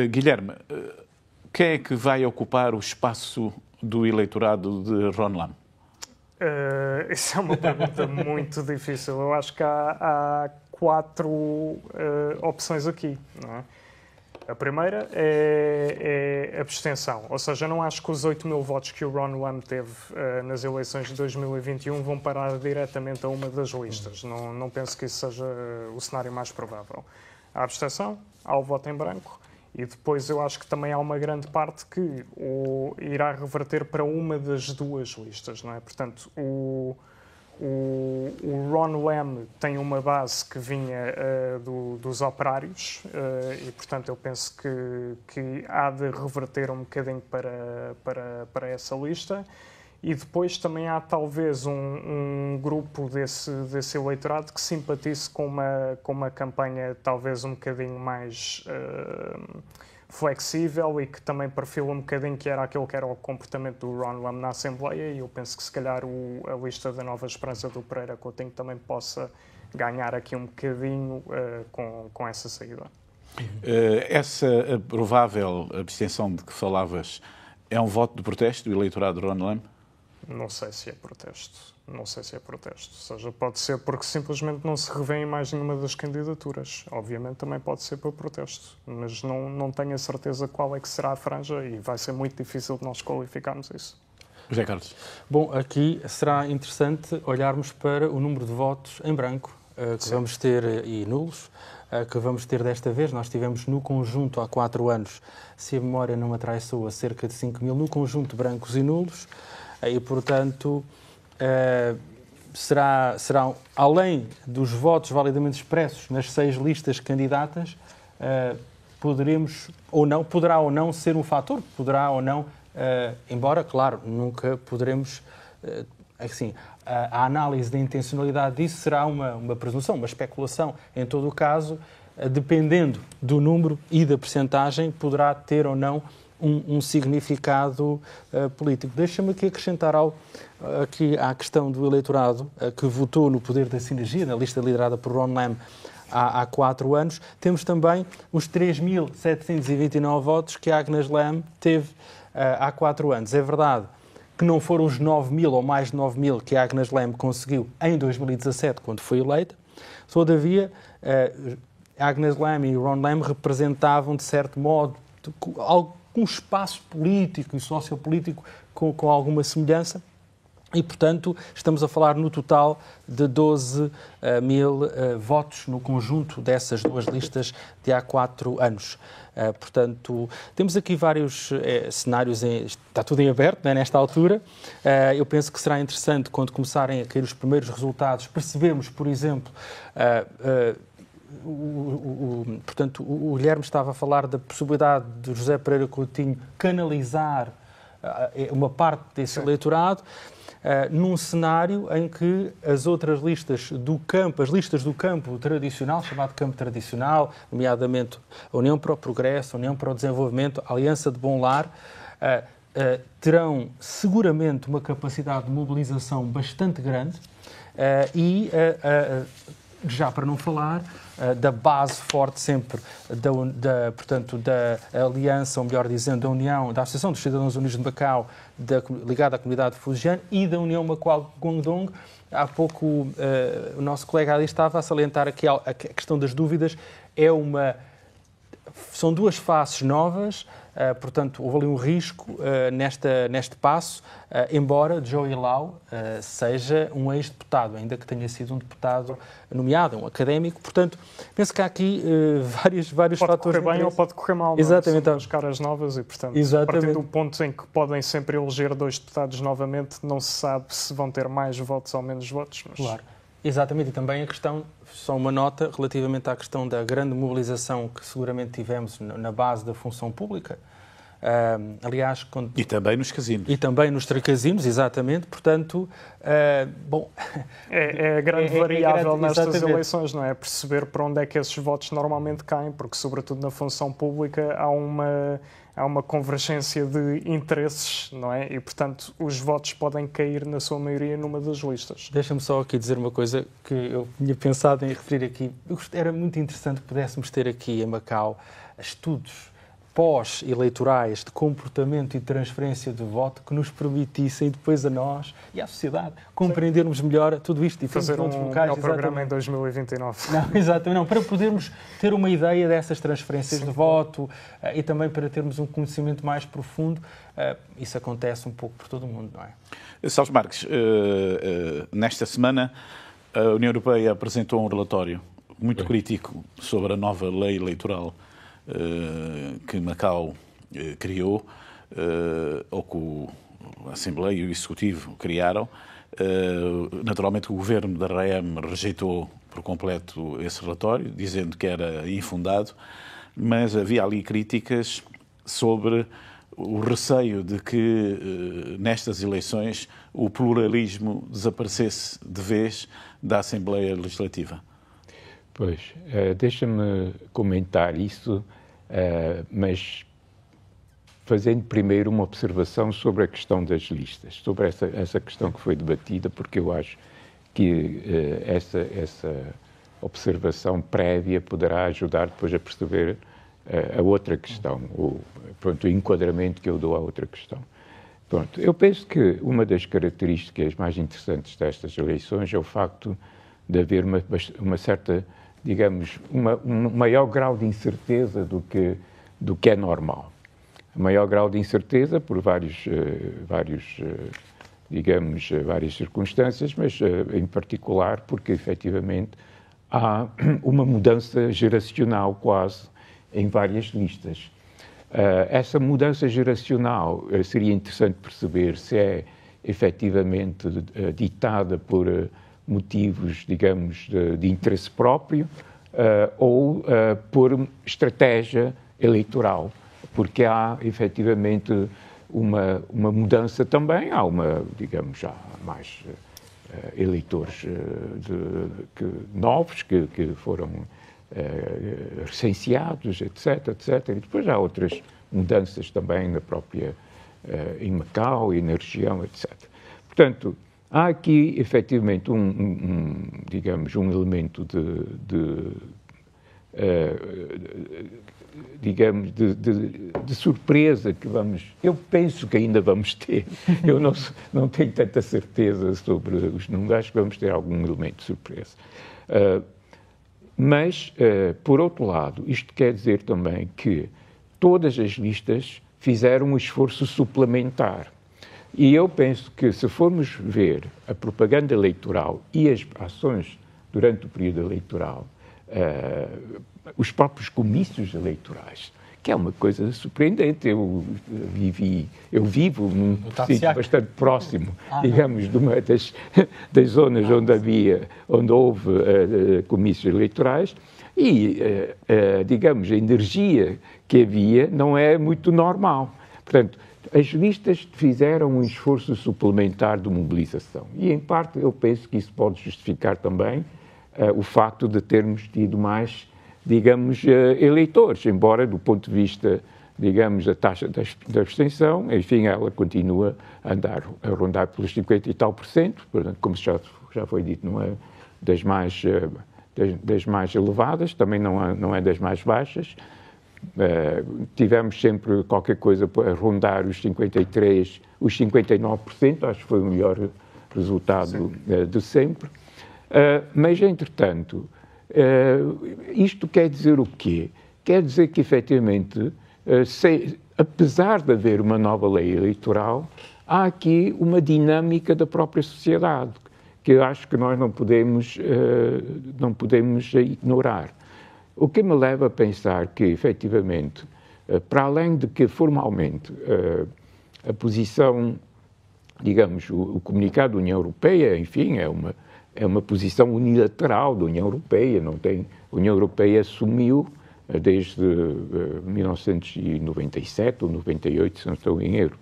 Guilherme, quem é que vai ocupar o espaço do eleitorado de Ron Lam? Isso é uma pergunta muito difícil. Eu acho que há 4 opções aqui, não é? A primeira é abstenção, ou seja, eu não acho que os 8.000 votos que o Ron Lam teve nas eleições de 2021 vão parar diretamente a uma das listas. Não penso que isso seja o cenário mais provável. Há abstenção, há o voto em branco e depois eu acho que também há uma grande parte que irá reverter para uma das 2 listas, não é? Portanto, o Ron Lam tem uma base que vinha dos operários e, portanto, eu penso que há de reverter um bocadinho para essa lista. E depois também há talvez um grupo desse eleitorado que simpatize com uma campanha talvez um bocadinho mais flexível e que também perfila um bocadinho que era aquilo que era o comportamento do Ron Lam na Assembleia, e eu penso que se calhar a lista da Nova Esperança do Pereira Coutinho também possa ganhar aqui um bocadinho com essa saída. Essa provável abstenção de que falavas é um voto de protesto do eleitorado de Ron Lam? Não sei se é protesto. Ou seja, pode ser porque simplesmente não se revê em mais nenhuma das candidaturas. Obviamente também pode ser por protesto, mas não tenho a certeza qual é que será a franja e vai ser muito difícil de nós qualificarmos isso. José Carlos. Bom, aqui será interessante olharmos para o número de votos em branco que vamos ter e nulos, que vamos ter desta vez. Nós tivemos no conjunto há 4 anos, se a memória não me atraiçoa, cerca de 5.000 no conjunto brancos e nulos. E, portanto, serão, além dos votos validamente expressos nas 6 listas candidatas, poderá ou não ser um fator, poderá ou não, embora, claro, nunca poderemos assim, a análise da intencionalidade disso será uma presunção, uma especulação. Em todo o caso, dependendo do número e da percentagem, poderá ter ou não um significado político. Deixa-me aqui acrescentar aqui à questão do eleitorado que votou no Poder da Sinergia, na lista liderada por Ron Lamb há 4 anos. Temos também os 3.729 votos que a Agnes Lamb teve há 4 anos. É verdade que não foram os 9.000 ou mais de 9.000 que a Agnes Lamb conseguiu em 2017, quando foi eleita. Todavia, Agnes Lamb e Ron Lamb representavam, de certo modo, algum espaço político e sociopolítico com alguma semelhança. E, portanto, estamos a falar no total de 12 mil votos no conjunto dessas duas listas de há 4 anos. Portanto, temos aqui vários cenários, está tudo em aberto, né, nesta altura. Eu penso que será interessante, quando começarem a cair os primeiros resultados, percebermos, por exemplo, portanto, o Guilherme estava a falar da possibilidade de José Pereira Coutinho canalizar uma parte desse eleitorado, num cenário em que as outras listas do campo, as listas do campo tradicional, chamado campo tradicional, nomeadamente a União para o Progresso, a União para o Desenvolvimento, a Aliança de Bom Lar, terão seguramente uma capacidade de mobilização bastante grande e, já para não falar, da base forte sempre portanto, da Aliança, ou melhor dizendo, da União, da Associação dos Cidadãos Unidos de Macau, ligada à comunidade fujiana, e da União Macau-Guangdong. Há pouco o nosso colega ali estava a salientar aqui a questão das dúvidas. São duas faces novas, portanto, houve ali um risco neste passo, embora Joey Lau seja um ex-deputado, ainda que tenha sido um deputado nomeado, um académico. Portanto, penso que há aqui vários fatores. Pode correr bem ou pode correr mal. Exatamente. São duas caras novas e, portanto, exatamente, a partir do ponto em que podem sempre eleger 2 deputados novamente, não se sabe se vão ter mais votos ou menos votos. Mas... Claro. Exatamente, e também a questão, só uma nota relativamente à questão da grande mobilização que seguramente tivemos na base da função pública. Aliás, e também nos casinos. E também nos casinos, exatamente. Portanto, bom... É a grande variável nestas eleições, não é? Perceber para onde é que esses votos normalmente caem, porque, sobretudo na função pública, há uma convergência de interesses, não é? E, portanto, os votos podem cair, na sua maioria, numa das listas. Deixa-me só aqui dizer uma coisa que eu tinha pensado em referir aqui. Era muito interessante que pudéssemos ter aqui em Macau estudos pós-eleitorais de comportamento e transferência de voto que nos permitissem depois a nós e à sociedade compreendermos melhor tudo isto. E fazer um programa em 2029. Não, exatamente, não, para podermos ter uma ideia dessas transferências de voto e também para termos um conhecimento mais profundo. Isso acontece um pouco por todo o mundo, não é? Salles Marques, nesta semana a União Europeia apresentou um relatório muito crítico sobre a nova lei eleitoral que Macau criou, ou que a Assembleia e o Executivo criaram. Naturalmente o governo da RAM rejeitou por completo esse relatório, dizendo que era infundado, mas havia ali críticas sobre o receio de que nestas eleições o pluralismo desaparecesse de vez da Assembleia Legislativa. Pois, deixa-me comentar isso, mas fazendo primeiro uma observação sobre a questão das listas, sobre essa questão que foi debatida, porque eu acho que essa observação prévia poderá ajudar depois a perceber a outra questão, o enquadramento que eu dou à outra questão. Pronto, eu penso que uma das características mais interessantes destas eleições é o facto de haver uma certa, digamos, um maior grau de incerteza do que é normal. Maior grau de incerteza por várias circunstâncias, mas em particular porque efetivamente há uma mudança geracional quase em várias listas. Essa mudança geracional seria interessante perceber se é efetivamente ditada por motivos, digamos, de interesse próprio ou por estratégia eleitoral, porque há efetivamente uma mudança também. Há digamos, há mais eleitores novos que foram recenseados, etc. E depois há outras mudanças também na própria, em Macau e na região, etc. Portanto, há aqui, efetivamente, digamos, um elemento digamos, de surpresa que eu penso que ainda vamos ter. Eu não tenho tanta certeza sobre os números, acho que vamos ter algum elemento de surpresa. Mas, por outro lado, isto quer dizer também que todas as listas fizeram um esforço suplementar. E eu penso que, se formos ver a propaganda eleitoral e as ações durante o período eleitoral, os próprios comícios eleitorais, que é uma coisa surpreendente. Eu vivo num sítio bastante próximo, digamos, de uma das zonas onde houve comícios eleitorais, e, digamos, a energia que havia não é muito normal. Portanto, as listas fizeram um esforço suplementar de mobilização. E, em parte, eu penso que isso pode justificar também o facto de termos tido mais, digamos, eleitores, embora, do ponto de vista, digamos, da taxa de abstenção, enfim, ela continua a rondar pelos 50 e tal %, portanto, como já foi dito, não é das mais elevadas, também não é das mais baixas. Tivemos sempre qualquer coisa a rondar os 53%, os 59%, acho que foi o melhor resultado de sempre. Mas, entretanto, isto quer dizer o quê? Quer dizer que, efetivamente, apesar de haver uma nova lei eleitoral, há aqui uma dinâmica da própria sociedade, que eu acho que nós não podemos ignorar. O que me leva a pensar que, efetivamente, para além de que, formalmente, a posição, digamos, o comunicado da União Europeia, enfim, é uma posição unilateral da União Europeia. A União Europeia assumiu, desde 1997 ou 98, se não estou em erro,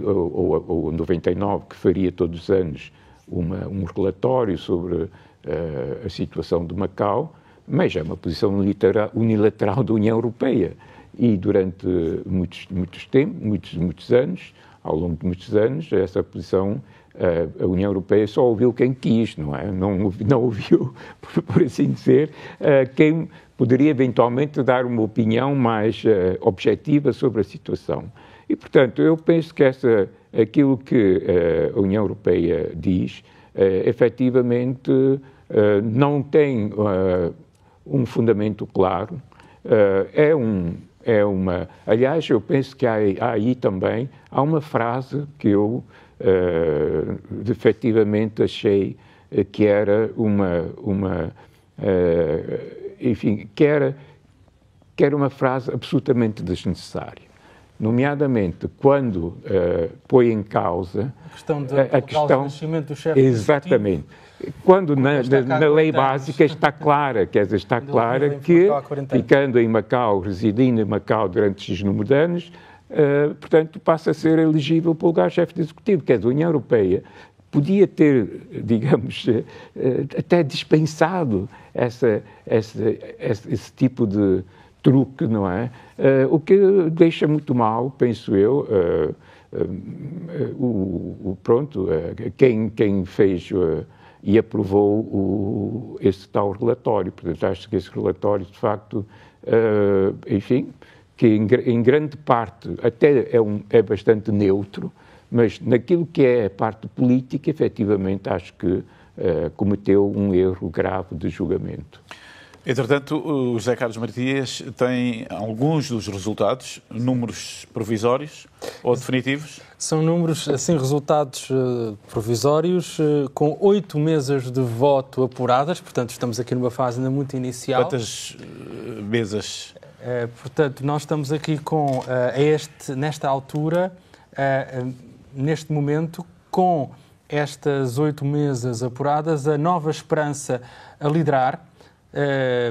ou 99, que faria todos os anos um relatório sobre a situação de Macau, mas é uma posição unilateral da União Europeia. E durante muitos anos, ao longo de muitos anos, essa posição, a União Europeia só ouviu quem quis, não é? Não ouviu, por assim dizer, quem poderia eventualmente dar uma opinião mais objetiva sobre a situação. E, portanto, eu penso que aquilo que a União Europeia diz, efetivamente, não tem um fundamento claro. Aliás, eu penso que há aí também uma frase que eu efetivamente achei que era enfim, que era uma frase absolutamente desnecessária. Nomeadamente, quando põe em causa a questão do nascimento do chefe exatamente. Quando na lei básica está clara, quer dizer, está clara que, ficando em Macau, residindo em Macau durante X número de anos, portanto, passa a ser elegível para o lugar de chefe de executivo. Quer dizer, a União Europeia podia ter, digamos, até dispensado esse tipo de truque, não é? O que deixa muito mal, penso eu, quem fez e aprovou esse tal relatório. Portanto, acho que esse relatório, de facto, enfim, que em grande parte até é bastante neutro, mas naquilo que é a parte política, efetivamente, acho que cometeu um erro grave de julgamento. Entretanto, o José Carlos Matias tem alguns dos resultados, números provisórios ou definitivos? São números, assim, resultados provisórios, com 8 mesas de voto apuradas, portanto estamos aqui numa fase ainda muito inicial. Quantas mesas? Portanto, nós estamos aqui com, nesta altura, neste momento, com estas 8 mesas apuradas, a Nova Esperança a liderar,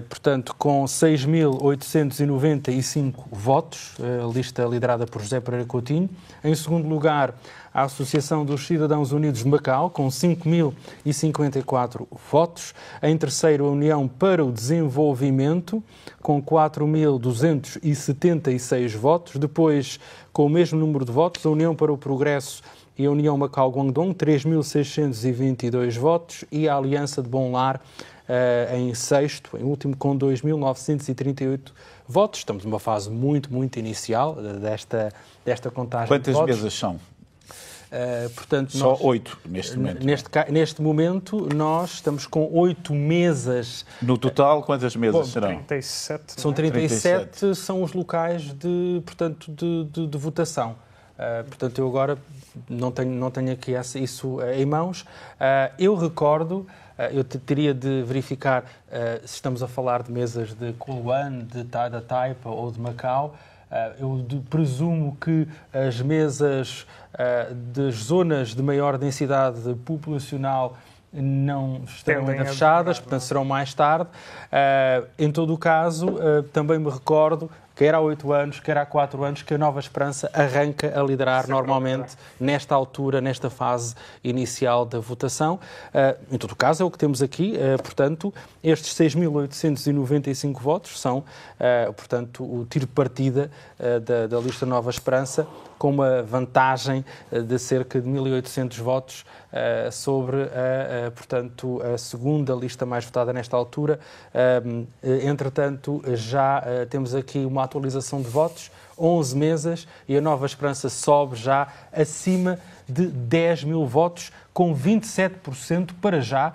portanto, com 6.895 votos, a lista liderada por José Pereira Coutinho. Em segundo lugar, a Associação dos Cidadãos Unidos de Macau, com 5.054 votos. Em terceiro, a União para o Desenvolvimento, com 4.276 votos. Depois, com o mesmo número de votos, a União para o Progresso e a União Macau-Guangdong, 3.622 votos. E a Aliança de Bom Lar, em sexto, em último, com 2.938 votos. Estamos numa fase muito, muito inicial desta contagem. Quantas de votos. mesas são? Portanto, só 8 neste momento. Neste momento, nós estamos com 8 mesas. No total, quantas mesas serão? 37. São 37, são os locais de votação. Portanto, eu agora não tenho aqui isso em mãos. Eu recordo, eu teria de verificar se estamos a falar de mesas de Kuluan, da Taipa ou de Macau. Eu presumo que as mesas das zonas de maior densidade populacional não estarão ainda fechadas, portanto serão mais tarde. Em todo o caso, também me recordo, quer há 8 anos, quer há 4 anos, que a Nova Esperança arranca a liderar normalmente nesta altura, nesta fase inicial da votação. Em todo o caso, é o que temos aqui. Portanto, estes 6.895 votos são, portanto, o tiro de partida da lista Nova Esperança, com uma vantagem de cerca de 1.800 votos sobre, portanto, a segunda lista mais votada nesta altura. Entretanto, já temos aqui uma atualização de votos, 11 mesas, e a Nova Esperança sobe já acima de 10 mil votos, com 27% para já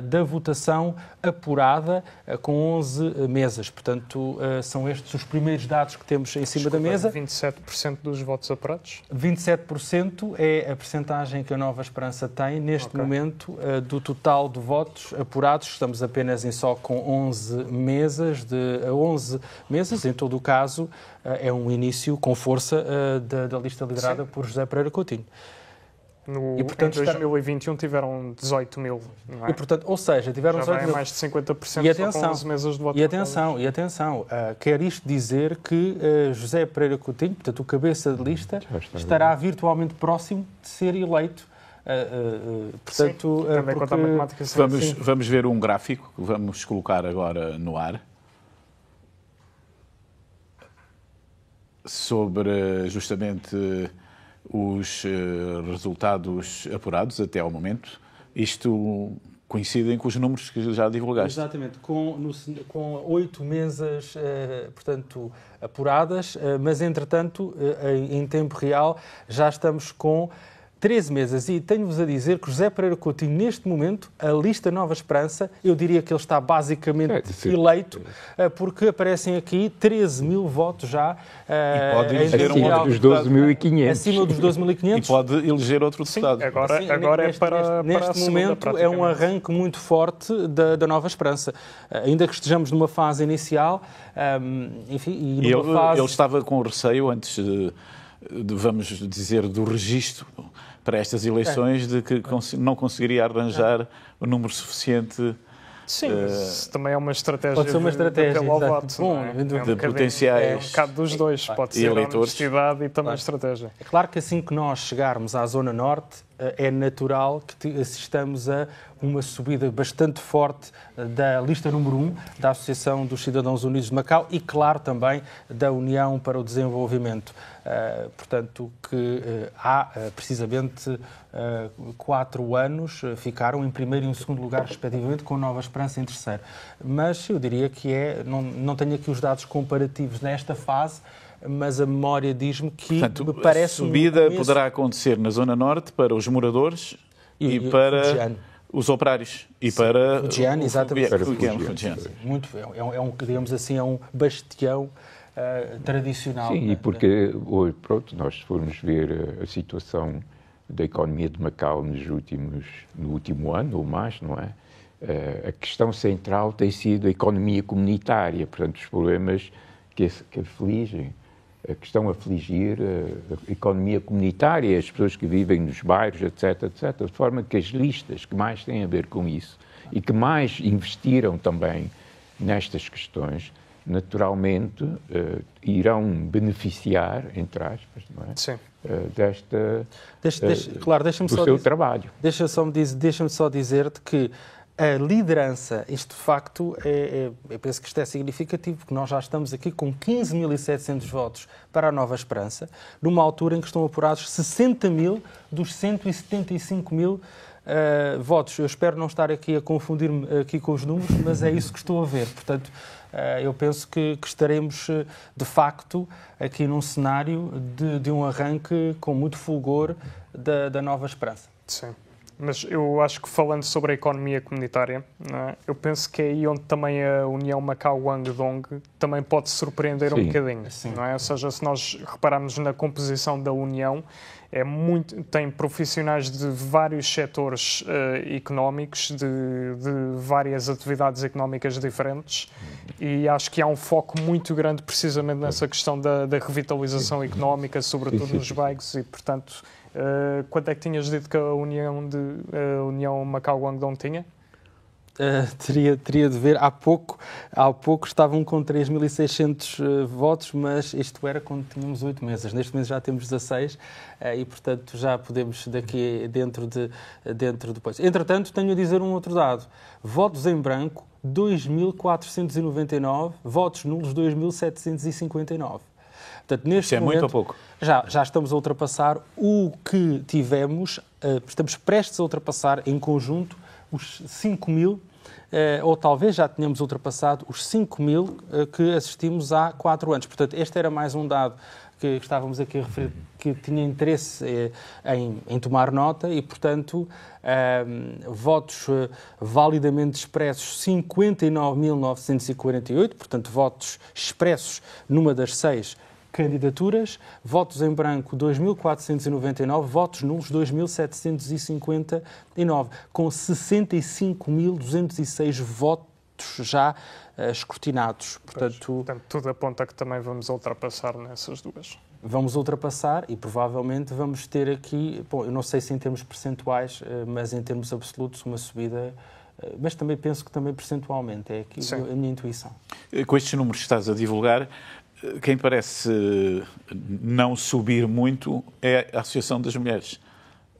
da votação apurada, com 11 mesas. Portanto, são estes os primeiros dados que temos em cima da mesa. 27% dos votos apurados? 27% é a percentagem que a Nova Esperança tem neste momento do total de votos apurados. Estamos apenas só com 11 mesas. 11 mesas, em todo o caso, é um início com força da lista liderada por José Pereira Coutinho. E, portanto, em 2021 tiveram 18 mil, não é? E, portanto, ou seja, tiveram 18 mil. Mais de 50% e atenção, só com 11 mesas de voto. E atenção, quer isto dizer que José Pereira Coutinho, portanto, o cabeça de lista, estará virtualmente próximo de ser eleito. Portanto, vamos ver um gráfico que vamos colocar agora no ar sobre justamente os resultados apurados até ao momento. Isto coincidem com os números que já divulgaste. Exatamente, com 8 mesas, portanto, apuradas, mas, entretanto, em tempo real, já estamos com 13 mesas. E tenho-vos a dizer que José Pereira Coutinho, neste momento, a lista Nova Esperança, eu diria que ele está basicamente eleito, porque aparecem aqui 13 mil votos já. E pode eleger acima dos 12.500. Acima dos 12.500. E pode eleger outro deputado. Agora é para neste momento é um arranque muito forte da Nova Esperança. Ainda que estejamos numa fase inicial, enfim... E ele estava com receio, antes vamos dizer, do registro para estas eleições, de que não conseguiria arranjar o número suficiente. Sim, isso também é uma estratégia. Pode ser uma estratégia de voto, de potenciais. É um bocado dos dois, pode ser eleitores. Honestidade e também estratégia. É claro que assim que nós chegarmos à Zona Norte, é natural que assistamos a uma subida bastante forte da lista número 1 da Associação dos Cidadãos Unidos de Macau e, claro, também da União para o Desenvolvimento. Portanto, que há precisamente 4 anos ficaram em primeiro e em segundo lugar, respectivamente, com Nova Esperança em terceiro. Mas eu diria que não tenho aqui os dados comparativos nesta fase, mas a memória diz-me que, portanto, me parece... A subida poderá acontecer na Zona Norte para os moradores e para os operários. E para Fujian, exatamente. Fujian. Muito, digamos assim, é um bastião tradicional. Sim, e porque hoje, pronto, nós formos ver a situação da economia de Macau no último ano ou mais, não é? A questão central tem sido a economia comunitária, portanto, os problemas que afligem, que estão a afligir a economia comunitária, as pessoas que vivem nos bairros, etc., de forma que as listas que mais têm a ver com isso e que mais investiram também nestas questões, naturalmente irão beneficiar, entre aspas, não é? Sim. Do seu trabalho. Deixa-me só dizer-te que a liderança, isto de facto, eu penso que isto é significativo, porque nós já estamos aqui com 15.700 votos para a Nova Esperança, numa altura em que estão apurados 60 mil dos 175 mil votos. Eu espero não estar aqui a confundir-me aqui com os números, mas é isso que estou a ver. Portanto, eu penso que estaremos, de facto, aqui num cenário de um arranque com muito fulgor da Nova Esperança. Sim. Mas eu acho que, falando sobre a economia comunitária, não é? Eu penso que é aí onde também a União Macau-Guangdong também pode surpreender um bocadinho. Não é? Ou seja, se nós repararmos na composição da União, tem profissionais de vários setores económicos, de várias atividades económicas diferentes, e acho que há um foco muito grande precisamente nessa questão da revitalização económica, sobretudo nos bairros, e, portanto, quanto é que tinhas dito que a União Macau-Guangdong tinha? Teria de ver. Há pouco estavam com 3.600 votos, mas isto era quando tínhamos 8 mesas. Neste mês já temos 16 e, portanto, já podemos daqui dentro depois. Entretanto, tenho a dizer um outro dado. Votos em branco, 2.499. Votos nulos, 2.759. Portanto, neste momento, muito ou pouco? Já estamos a ultrapassar o que tivemos, estamos prestes a ultrapassar em conjunto os 5.000, ou talvez já tenhamos ultrapassado os 5.000 que assistimos há 4 anos. Portanto, este era mais um dado que estávamos aqui a referir, que tinha interesse em tomar nota e, portanto, votos validamente expressos 59.948, portanto, votos expressos numa das 6 candidaturas, votos em branco 2.499, votos nulos 2.759, com 65.206 votos já escrutinados. Portanto, tudo aponta que também vamos ultrapassar nessas duas. Vamos ultrapassar e provavelmente vamos ter aqui, eu não sei se em termos percentuais, mas em termos absolutos, uma subida, mas também penso que também percentualmente, é aqui a minha intuição. Com estes números que estás a divulgar, quem parece não subir muito é a Associação das Mulheres,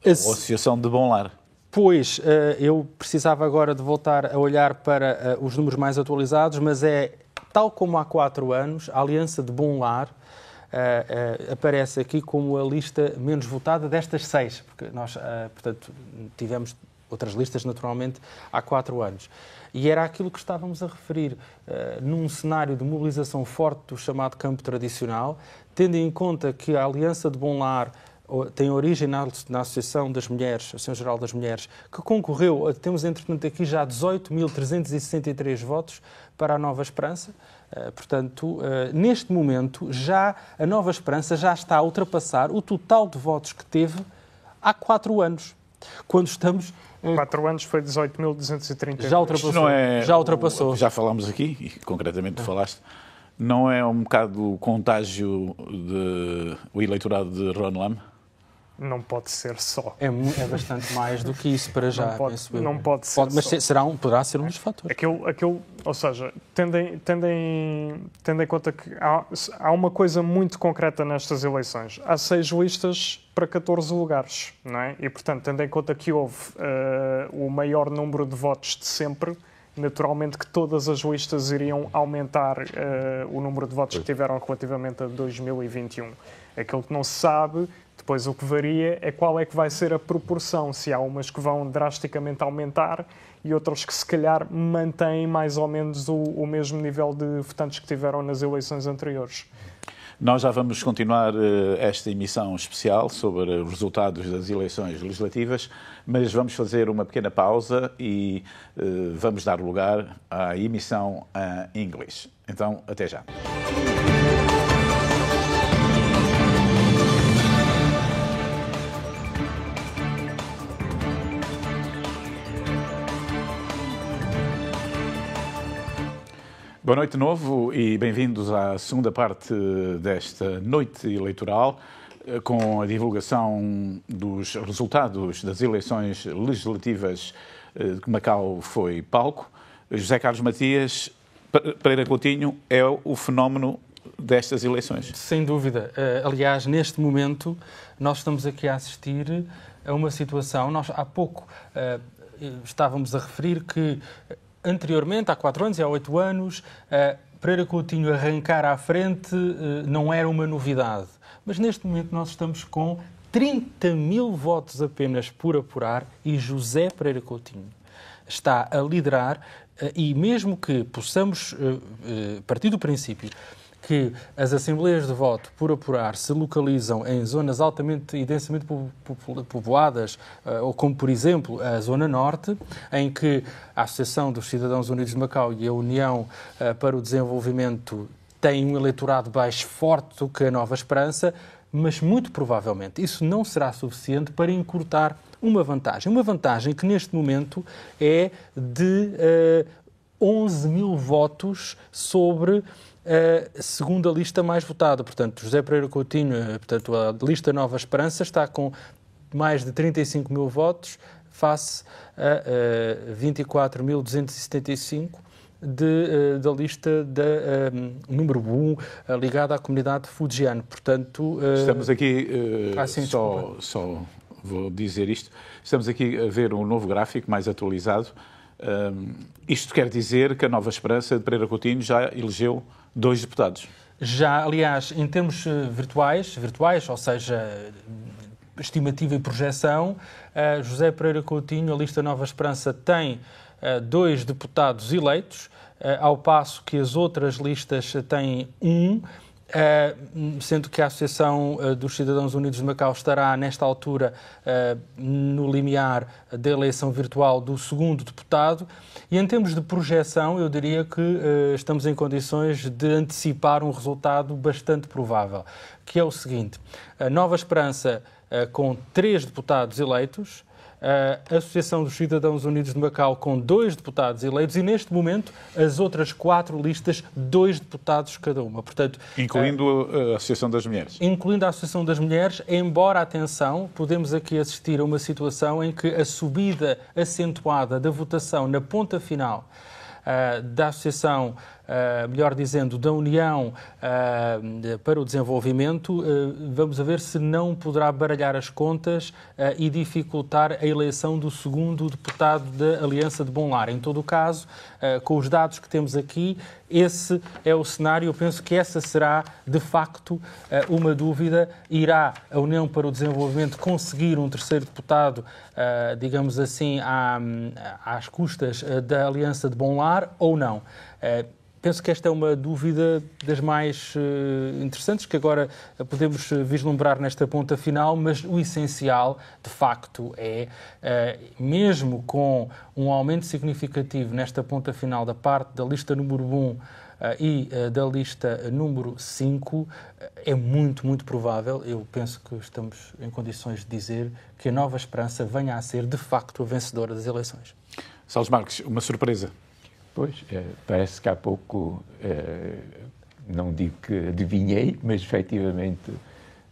ou a Associação de Bom Lar. Pois, eu precisava agora de voltar a olhar para os números mais atualizados, mas tal como há 4 anos, a Aliança de Bom Lar aparece aqui como a lista menos votada destas 6, porque nós, portanto, tivemos outras listas, naturalmente, há 4 anos. E era aquilo que estávamos a referir, num cenário de mobilização forte do chamado campo tradicional, tendo em conta que a Aliança de Bom Lar tem origem na Associação das Mulheres, Associação Geral das Mulheres, que concorreu, temos entretanto aqui já 18.363 votos para a Nova Esperança. Portanto, neste momento, a Nova Esperança já está a ultrapassar o total de votos que teve há 4 anos, quando estamos... 4 anos foi 18.230. Já ultrapassou. Já falámos aqui, e concretamente falaste, não é um bocado o contágio do eleitorado de Ron Lam? Não pode ser só. É bastante mais do que isso para já. Não pode ser mas só. Poderá ser um dos fatores. Ou seja, tendo em conta que há uma coisa muito concreta nestas eleições. Há 6 listas para 14 lugares, não é? E, portanto, tendo em conta que houve o maior número de votos de sempre, naturalmente que todas as listas iriam aumentar o número de votos que tiveram relativamente a 2021. Aquilo que não se sabe... Depois o que varia é qual é que vai ser a proporção, se há umas que vão drasticamente aumentar e outras que se calhar mantêm mais ou menos o mesmo nível de votantes que tiveram nas eleições anteriores. Nós já vamos continuar esta emissão especial sobre os resultados das eleições legislativas, mas vamos fazer uma pequena pausa e vamos dar lugar à emissão em inglês. Então, até já. Boa noite de novo e bem-vindos à segunda parte desta noite eleitoral, com a divulgação dos resultados das eleições legislativas que Macau foi palco. José Carlos Matias, Pereira Coutinho é o fenómeno destas eleições. Sem dúvida. Aliás, neste momento, nós estamos aqui a assistir a uma situação. Nós, há pouco, estávamos a referir que, anteriormente, há 4 anos e há 8 anos, Pereira Coutinho arrancar à frente não era uma novidade. Mas, neste momento, nós estamos com 30 mil votos apenas por apurar e José Pereira Coutinho está a liderar, e mesmo que possamos partir do princípio que as assembleias de voto por apurar se localizam em zonas altamente e densamente povoadas, ou como, por exemplo, a Zona Norte, em que a Associação dos Cidadãos Unidos de Macau e a União para o Desenvolvimento têm um eleitorado mais forte do que a Nova Esperança, mas muito provavelmente isso não será suficiente para encurtar uma vantagem que neste momento é de 11 mil votos sobre a segunda lista mais votada. Portanto, José Pereira Coutinho, portanto, a lista Nova Esperança está com mais de 35 mil votos face a 24.275 da lista número 1 ligada à comunidade fujiana. Portanto, estamos aqui, só vou dizer isto, estamos aqui a ver um novo gráfico mais atualizado. Isto quer dizer que a Nova Esperança de Pereira Coutinho já elegeu 2 deputados. Já, aliás, em termos virtuais, ou seja, estimativa e projeção, José Pereira Coutinho, a lista Nova Esperança, tem 2 deputados eleitos, ao passo que as outras listas têm 1, sendo que a Associação dos Cidadãos Unidos de Macau estará, nesta altura, no limiar da eleição virtual do 2º deputado. E em termos de projeção, eu diria que estamos em condições de antecipar um resultado bastante provável, que é o seguinte: a Nova Esperança com 3 deputados eleitos, a Associação dos Cidadãos Unidos de Macau com 2 deputados eleitos e, neste momento, as outras 4 listas, 2 deputados cada uma. Portanto, incluindo a Associação das Mulheres. Incluindo a Associação das Mulheres, embora, atenção, podemos aqui assistir a uma situação em que a subida acentuada da votação na ponta final da Associação, melhor dizendo, da União para o Desenvolvimento, vamos a ver se não poderá baralhar as contas e dificultar a eleição do 2º deputado da Aliança de Bom Lar. Em todo o caso, com os dados que temos aqui, esse é o cenário. Eu penso que essa será, de facto, uma dúvida. Irá a União para o Desenvolvimento conseguir um 3º deputado, digamos assim, às custas da Aliança de Bom Lar ou não? Penso que esta é uma dúvida das mais interessantes que agora podemos vislumbrar nesta ponta final, mas o essencial, de facto, é, mesmo com um aumento significativo nesta ponta final da parte da lista número 1 e da lista número 5, é muito, muito provável, eu penso que estamos em condições de dizer, que a Nova Esperança venha a ser, de facto, a vencedora das eleições. Salles Marques, uma surpresa. Pois, parece que há pouco, não digo que adivinhei, mas efetivamente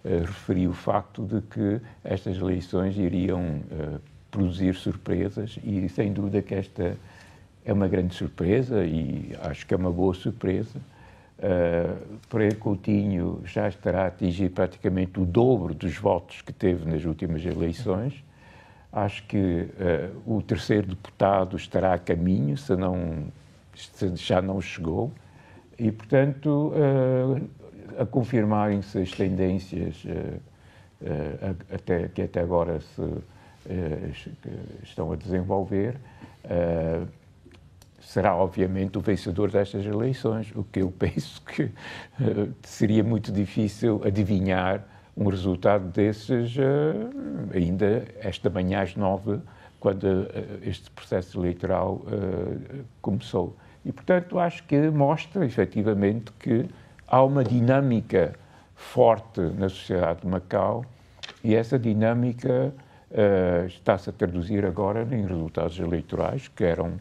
referi o facto de que estas eleições iriam produzir surpresas e, sem dúvida, que esta é uma grande surpresa e acho que é uma boa surpresa. Pereira Coutinho já estará a atingir praticamente o dobro dos votos que teve nas últimas eleições. Acho que o 3º deputado estará a caminho, se já não chegou, e, portanto, a confirmarem-se as tendências que até agora se estão a desenvolver, será, obviamente, o vencedor destas eleições, o que eu penso que seria muito difícil adivinhar um resultado desses ainda esta manhã às 9, quando este processo eleitoral começou. E, portanto, acho que mostra, efetivamente, que há uma dinâmica forte na sociedade de Macau e essa dinâmica está-se a traduzir agora em resultados eleitorais que eram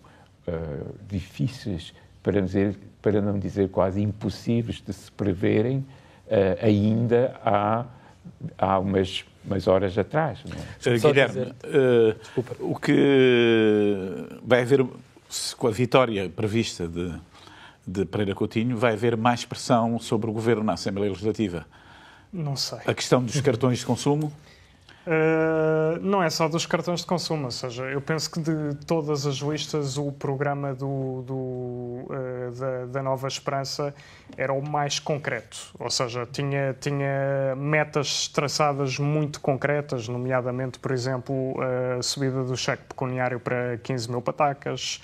difíceis, para não dizer quase impossíveis de se preverem ainda há umas horas atrás. Não é? Guilherme, o que vai haver com a vitória prevista de de Pereira Coutinho, vai haver mais pressão sobre o Governo na Assembleia Legislativa? Não sei. A questão dos cartões de consumo? Não é só dos cartões de consumo, ou seja, eu penso que de todas as listas o programa da Nova Esperança era o mais concreto, ou seja, tinha metas traçadas muito concretas, nomeadamente, por exemplo, a subida do cheque pecuniário para 15 mil patacas,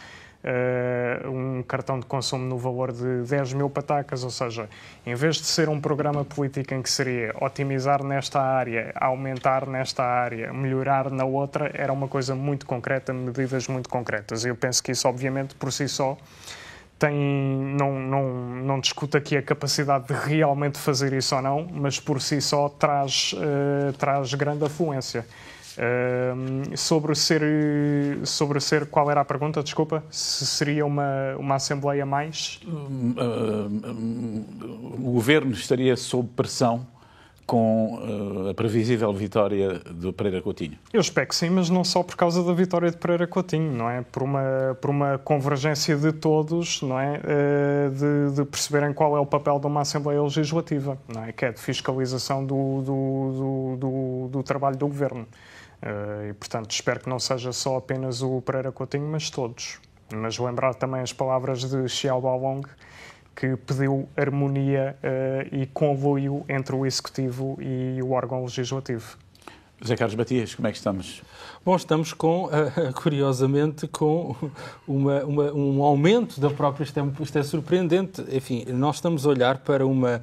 um cartão de consumo no valor de 10 mil patacas, ou seja, em vez de ser um programa político em que seria otimizar nesta área, aumentar nesta área, melhorar na outra, era uma coisa muito concreta, medidas muito concretas. Eu penso que isso, obviamente, por si só, não discuto aqui a capacidade de realmente fazer isso ou não, mas por si só traz grande afluência. Sobre ser, qual era a pergunta, desculpa? Se seria uma Assembleia mais? O Governo estaria sob pressão com a previsível vitória do Pereira Coutinho? Eu espero que sim, mas não só por causa da vitória de Pereira Coutinho, não é? Por uma convergência de todos, não é? De perceberem qual é o papel de uma Assembleia Legislativa, não é? Que é de fiscalização do trabalho do Governo. E, portanto, espero que não seja só apenas o Pereira Coutinho, mas todos. Mas lembrar também as palavras de Xiaobalong, que pediu harmonia e conluio entre o Executivo e o órgão Legislativo. José Carlos Matias, como é que estamos? Bom, estamos curiosamente, com um aumento da própria... Isto é surpreendente. Enfim, nós estamos a olhar para uma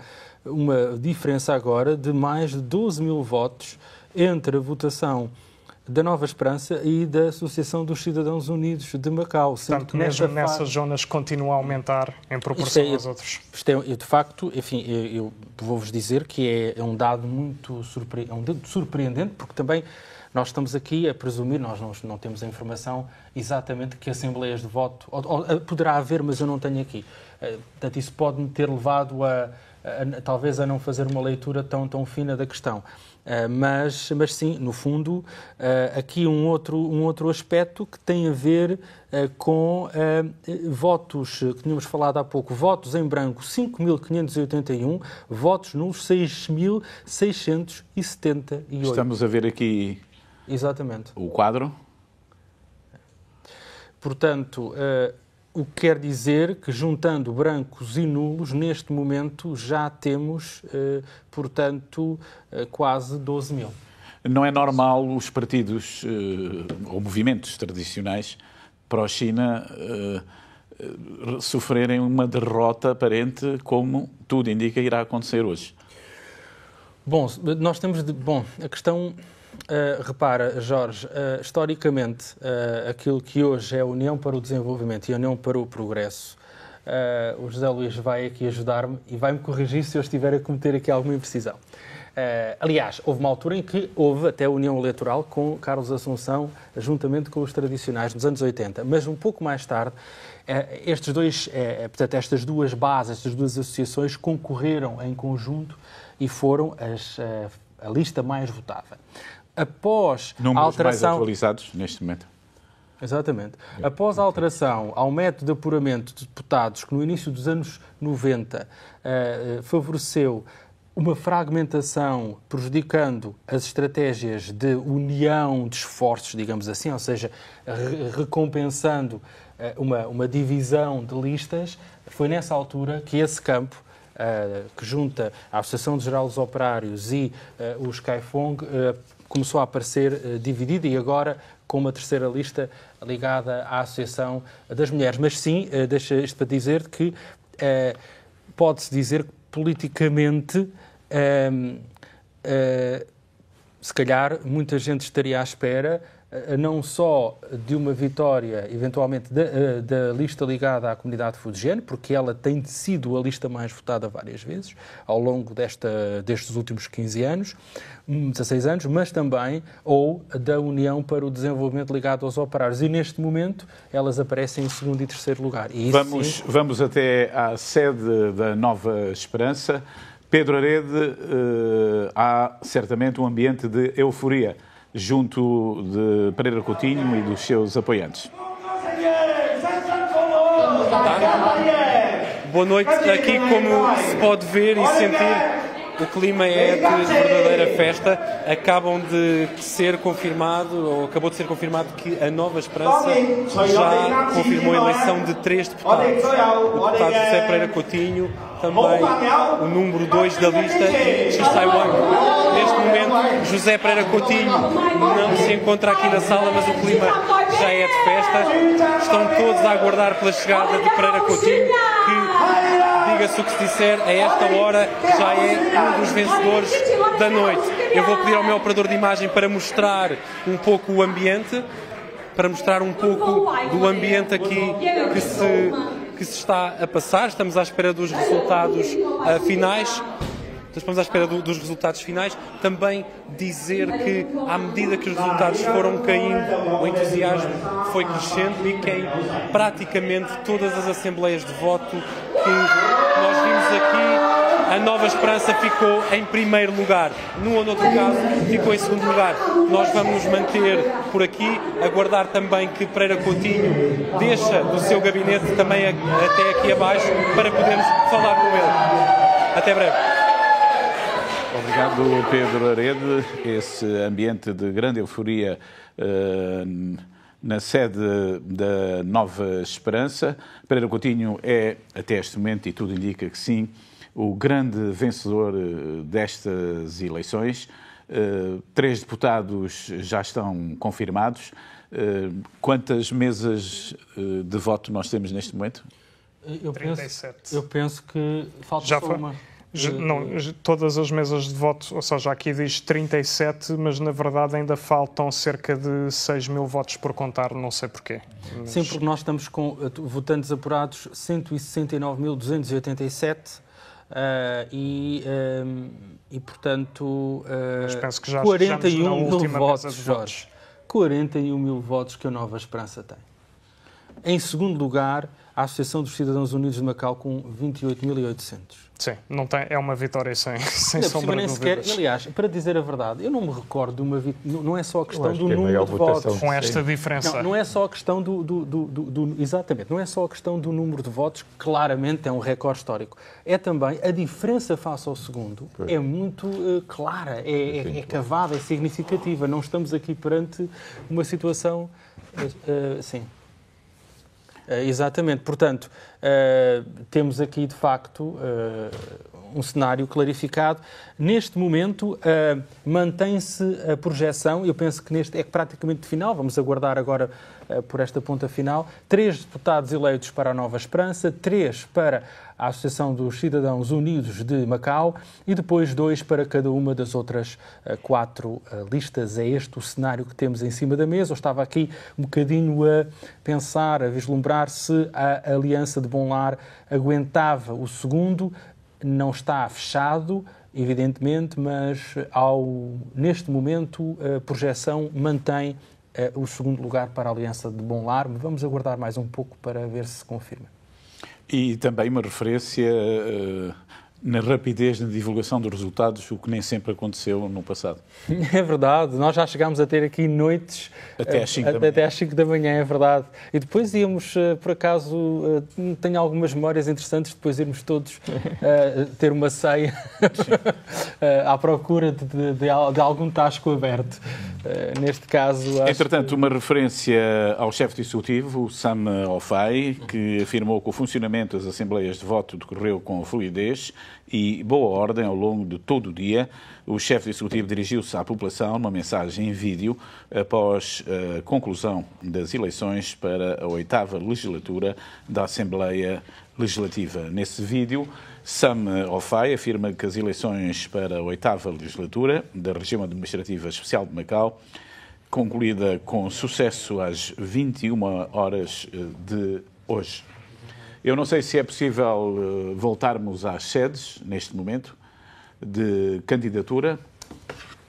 diferença agora de mais de 12 mil votos entre a votação da Nova Esperança e da Associação dos Cidadãos Unidos de Macau. Portanto, mesmo nessas zonas continua a aumentar em proporção aos outros. De facto, enfim, eu vou-vos dizer que é um dado muito surpreendente, porque também nós estamos aqui a presumir, nós não temos a informação exatamente que assembleias de voto, poderá haver, mas eu não tenho aqui. Portanto, isso pode-me ter levado talvez a não fazer uma leitura tão fina da questão. Mas sim, no fundo, aqui um outro aspecto que tem a ver com votos, que tínhamos falado há pouco, votos em branco 5.581, votos nulos 6.678. Estamos a ver aqui exatamente o quadro. Portanto, o que quer dizer que, juntando brancos e nulos, neste momento já temos, portanto, quase 12 mil. Não é normal os partidos ou movimentos tradicionais pró-China sofrerem uma derrota aparente, como tudo indica irá acontecer hoje? Bom, nós temos... a questão... repara, Jorge, historicamente, aquilo que hoje é a União para o Desenvolvimento e a União para o Progresso, o José Luís vai aqui ajudar-me e vai-me corrigir se eu estiver a cometer aqui alguma imprecisão. Aliás, houve uma altura em que houve até a União Eleitoral com Carlos Assunção, juntamente com os tradicionais, nos anos 80, mas um pouco mais tarde, estas duas bases, estas duas associações concorreram em conjunto e foram a lista mais votada. Após números a alteração... mais atualizados neste momento. Exatamente. Após a alteração ao método de apuramento de deputados, que no início dos anos 90 favoreceu uma fragmentação, prejudicando as estratégias de união de esforços, digamos assim, ou seja, recompensando uma divisão de listas, foi nessa altura que esse campo, que junta a Associação Geral dos Operários e o Skyfong, começou a aparecer dividida e agora com uma terceira lista ligada à Associação das Mulheres. Mas sim, deixa isto para dizer que pode-se dizer que politicamente se calhar muita gente estaria à espera não só de uma vitória, eventualmente, da lista ligada à comunidade fudgene, porque ela tem sido a lista mais votada várias vezes ao longo destes últimos 15 anos, 16 anos, mas também, ou da União para o Desenvolvimento ligado aos operários. E, neste momento, elas aparecem em segundo e terceiro lugar. E isso, vamos até à sede da Nova Esperança. Pedro Arede, há certamente um ambiente de euforia junto de Pereira Coutinho e dos seus apoiantes. Boa noite. Aqui, como se pode ver e sentir, o clima é de verdadeira festa. Acabou de ser confirmado que a Nova Esperança já confirmou a eleição de 3 deputados. O deputado José Pereira Coutinho, também o número 2 da lista, e Xisai Wang. Neste momento, José Pereira Coutinho não se encontra aqui na sala, mas o clima já é de festa. Estão todos a aguardar pela chegada de Pereira Coutinho, que, diga-se o que se disser, a esta hora já é um dos vencedores da noite. Eu vou pedir ao meu operador de imagem para mostrar um pouco o ambiente, do ambiente aqui que se está a passar. Estamos à espera dos resultados finais. Também dizer que, à medida que os resultados foram caindo, o entusiasmo foi crescendo, e que em praticamente todas as assembleias de voto que nós vimos aqui, a Nova Esperança ficou em primeiro lugar. Num ou noutro caso, ficou em segundo lugar. Nós vamos nos manter por aqui, aguardar também que Pereira Coutinho deixe do seu gabinete também até aqui abaixo, para podermos falar com ele. Até breve. Obrigado, Pedro Arede. Esse ambiente de grande euforia na sede da Nova Esperança. Pereira Coutinho é, até este momento, e tudo indica que sim, o grande vencedor destas eleições. 3 deputados já estão confirmados. Quantas mesas de voto nós temos neste momento? 37. Eu penso que falta já só foi? uma. Não, todas as mesas de voto, ou seja, aqui diz 37, mas na verdade ainda faltam cerca de 6 mil votos por contar, não sei porquê. Mas... Sim, porque nós estamos com votantes apurados 169.287 e portanto, mas penso que já 41 mil votos, Jorge. 41 mil votos que a Nova Esperança tem. Em segundo lugar, a Associação dos Cidadãos Unidos de Macau com 28.800. Sim, não tem, é uma vitória sem sombra de dúvidas. Aliás, para dizer a verdade, eu não me recordo de uma vitória, não é só a questão do número de votos. Com esta diferença. Não é só a questão exatamente, não é só a questão do número de votos, que claramente é um recorde histórico. É também a diferença face ao segundo, é muito clara, é cavada, é significativa. Não estamos aqui perante uma situação... sim. Exatamente. Portanto, temos aqui, de facto, um cenário clarificado. Neste momento, mantém-se a projeção, eu penso que neste é praticamente final, vamos aguardar agora por esta ponta final, 3 deputados eleitos para a Nova Esperança, 3 para a Associação dos Cidadãos Unidos de Macau e depois 2 para cada uma das outras 4 listas. É este o cenário que temos em cima da mesa. Eu estava aqui um bocadinho a pensar, a vislumbrar se a Aliança de Bom Lar aguentava o segundo. Não está fechado, evidentemente, mas neste momento a projeção mantém o segundo lugar para a Aliança de Bom Lar. Vamos aguardar mais um pouco para ver se confirma. E também uma referência na rapidez na divulgação dos resultados, o que nem sempre aconteceu no passado. É verdade, nós já chegámos a ter aqui noites até às 5 da manhã, é verdade. E depois íamos, por acaso, tenho algumas memórias interessantes, depois irmos todos ter uma ceia à procura de algum tasco aberto. Neste caso... Entretanto, uma referência ao chefe do Executivo, o Sam Ofai, que afirmou que o funcionamento das assembleias de voto decorreu com fluidez e boa ordem ao longo de todo o dia. O chefe do Executivo dirigiu-se à população numa mensagem em vídeo após a conclusão das eleições para a 8ª legislatura da Assembleia Legislativa. Nesse vídeo, Sam Ofai afirma que as eleições para a 8ª legislatura da Região Administrativa Especial de Macau, concluída com sucesso às 21 horas de hoje. Eu não sei se é possível voltarmos às sedes, neste momento, de candidatura.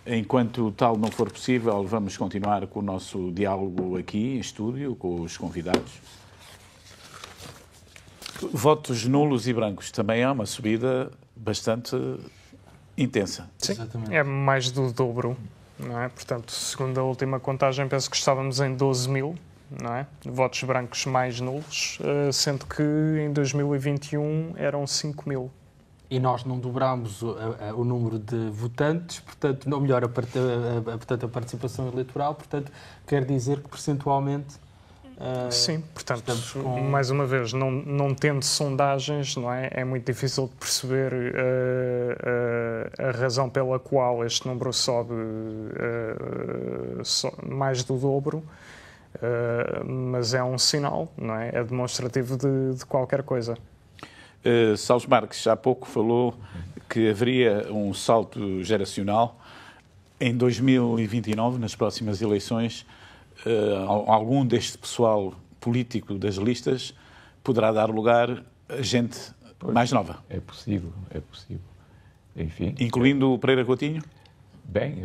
Enquanto tal não for possível, vamos continuar com o nosso diálogo aqui em estúdio, com os convidados. Votos nulos e brancos. Também há uma subida bastante intensa. Sim, é mais do dobro, não é? Portanto, segundo a última contagem, penso que estávamos em 12 mil não é? Votos brancos mais nulos, sendo que em 2021 eram 5 mil. E nós não dobrámos o número de votantes, portanto, não melhor portanto, a participação eleitoral, portanto, quer dizer que percentualmente... Sim, portanto, mais uma vez, não tendo sondagens, não é? É muito difícil de perceber a razão pela qual este número sobe mais do dobro, mas é um sinal, não é? É demonstrativo de qualquer coisa. Salles Marques, há pouco falou que haveria um salto geracional em 2029, nas próximas eleições. Algum deste pessoal político das listas poderá dar lugar a gente mais nova. É possível, é possível. Enfim, incluindo o Pereira Coutinho? Bem,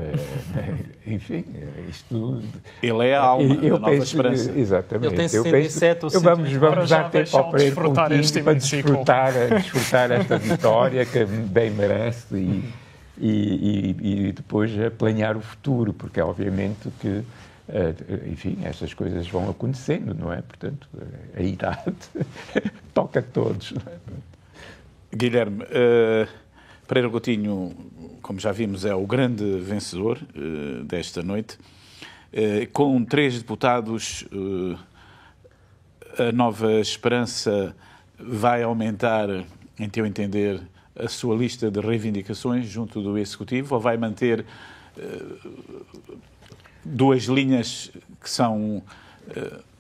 enfim, isto... Ele é a alma da Nova Esperança. Exatamente. Ele tem 67 ou 70. Vamos dar tempo ao Pereira Coutinho para desfrutar esta vitória que bem merece e depois planear o futuro, porque é obviamente que enfim, estas coisas vão acontecendo, não é? Portanto, a idade toca a todos. Não é? Guilherme, Pereira Coutinho, como já vimos, é o grande vencedor desta noite. Com 3 deputados, a Nova Esperança vai aumentar, em teu entender, a sua lista de reivindicações junto do Executivo, ou vai manter 2 linhas que são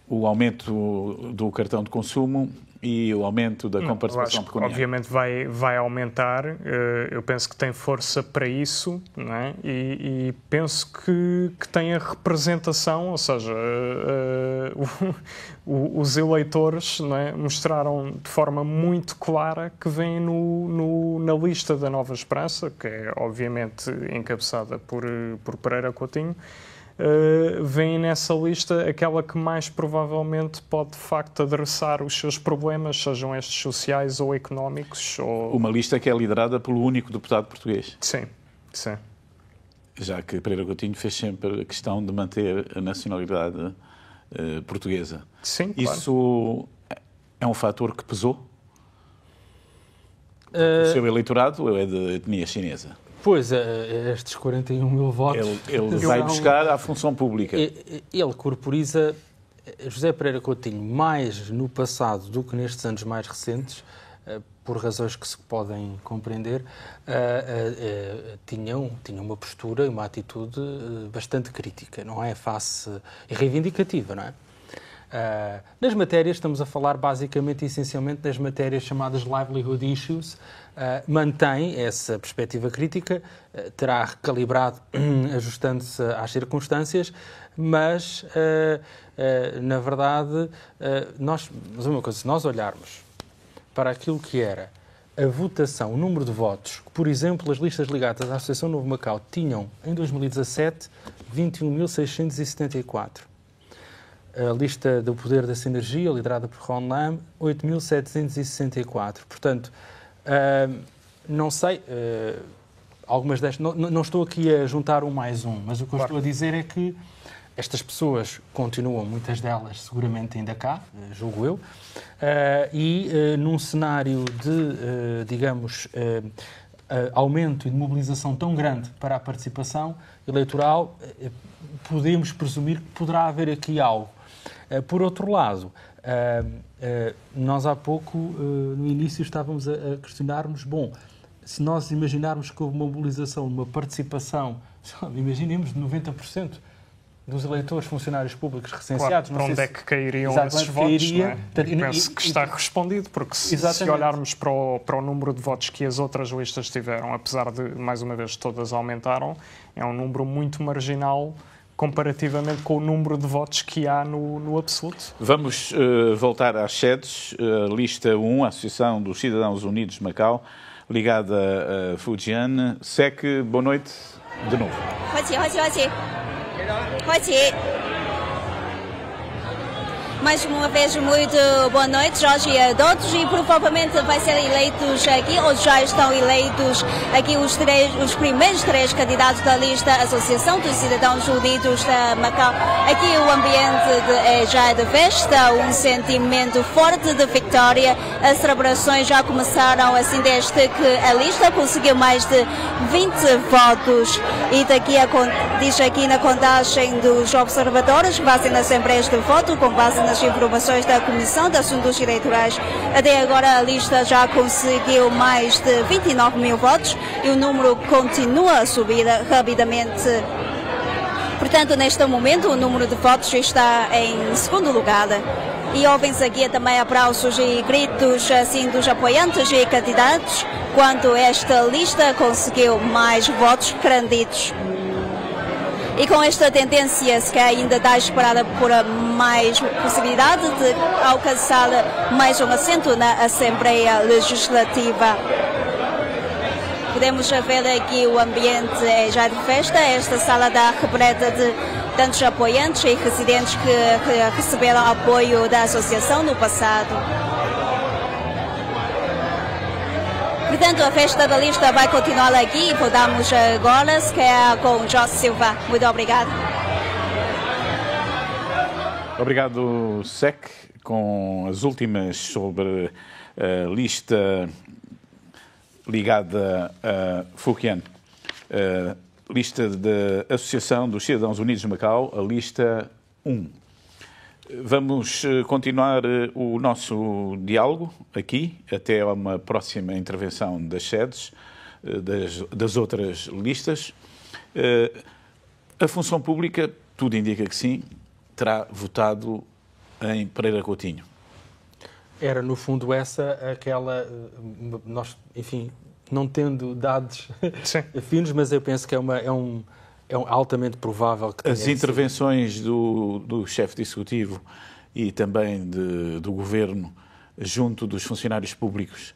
o aumento do cartão de consumo e o aumento da comparticipação pecuniária? Obviamente vai aumentar. Eu penso que tem força para isso, não é? E penso que tem a representação, ou seja, os eleitores, não é, mostraram de forma muito clara que vêm na lista da Nova Esperança, que é obviamente encabeçada por Pereira Coutinho. Vem nessa lista aquela que mais provavelmente pode de facto adressar os seus problemas, sejam estes sociais ou económicos. Uma lista que é liderada pelo único deputado português. Sim, sim. Já que Pereira Coutinho fez sempre a questão de manter a nacionalidade portuguesa. Sim, claro. Isso é um fator que pesou? O seu eleitorado é de etnia chinesa? Pois, estes 41 mil votos... Ele vai buscar à função pública. Ele corporiza José Pereira Coutinho mais no passado do que nestes anos mais recentes, por razões que se podem compreender, tinha uma postura e uma atitude bastante crítica, não é? E reivindicativa, não é? Nas matérias, estamos a falar basicamente e essencialmente das matérias chamadas livelihood issues, mantém essa perspectiva crítica, terá recalibrado ajustando-se às circunstâncias, mas, na verdade, mas uma coisa, se nós olharmos para aquilo que era a votação, o número de votos que, por exemplo, as listas ligadas à Associação Novo Macau tinham em 2017, 21.674. A lista do Poder da Sinergia, liderada por Ron Lam, 8.764. Portanto, não sei, algumas destas... Não estou aqui a juntar um mais um, mas o que eu estou a dizer é que estas pessoas continuam, muitas delas seguramente ainda cá, julgo eu, e num cenário de, digamos, aumento e de mobilização tão grande para a participação eleitoral, podemos presumir que poderá haver aqui algo. Por outro lado, nós há pouco, no início, estávamos a questionar-nos, se nós imaginarmos que houve uma mobilização, uma participação, imaginemos de 90% dos eleitores funcionários públicos recenseados. Claro, para onde é que cairiam esses votos? Não é? Penso que está respondido, porque se olharmos para o número de votos que as outras listas tiveram, apesar de, mais uma vez, todas aumentaram, é um número muito marginal comparativamente com o número de votos que há no absoluto. Vamos voltar às sedes. Lista 1, a Associação dos Cidadãos Unidos de Macau, ligada a Fujian. SEC, boa noite de novo. Mais uma vez, muito boa noite, Jorge e a todos. E provavelmente vai ser eleitos aqui, ou já estão eleitos aqui os primeiros 3 candidatos da lista Associação dos Cidadãos Unidos de Macau. Aqui o ambiente já é de festa, um sentimento forte de vitória. As celebrações já começaram assim desde que a lista conseguiu mais de 20 votos. E daqui diz aqui na contagem dos observadores que fazem as assembleias de voto com base nas informações da Comissão de Assuntos Eleitorais. Até agora a lista já conseguiu mais de 29 mil votos e o número continua a subir rapidamente. Portanto, neste momento o número de votos está em segundo lugar. E ouvem-se aqui também aplausos e gritos assim dos apoiantes e candidatos quando esta lista conseguiu mais votos garantidos. E com esta tendência, se ainda está esperada por mais possibilidade de alcançar mais um assento na Assembleia Legislativa. Podemos ver aqui o ambiente já de festa. Esta sala está repleta de tantos apoiantes e residentes que receberam apoio da associação no passado. Portanto, a festa da lista vai continuar aqui e voltamos agora, se quer, com Jorge Silva. Muito obrigado. Obrigado, Sec, com as últimas sobre a lista ligada a Fukien. Lista da Associação dos Cidadãos Unidos de Macau, a lista 1. Vamos continuar o nosso diálogo aqui, até uma próxima intervenção das sedes, das outras listas. A função pública, tudo indica que sim, terá votado em Pereira Coutinho. Era, no fundo, aquela... Nós, enfim, não tendo dados finos, mas eu penso que é altamente provável que as intervenções do chefe de executivo e também do governo junto dos funcionários públicos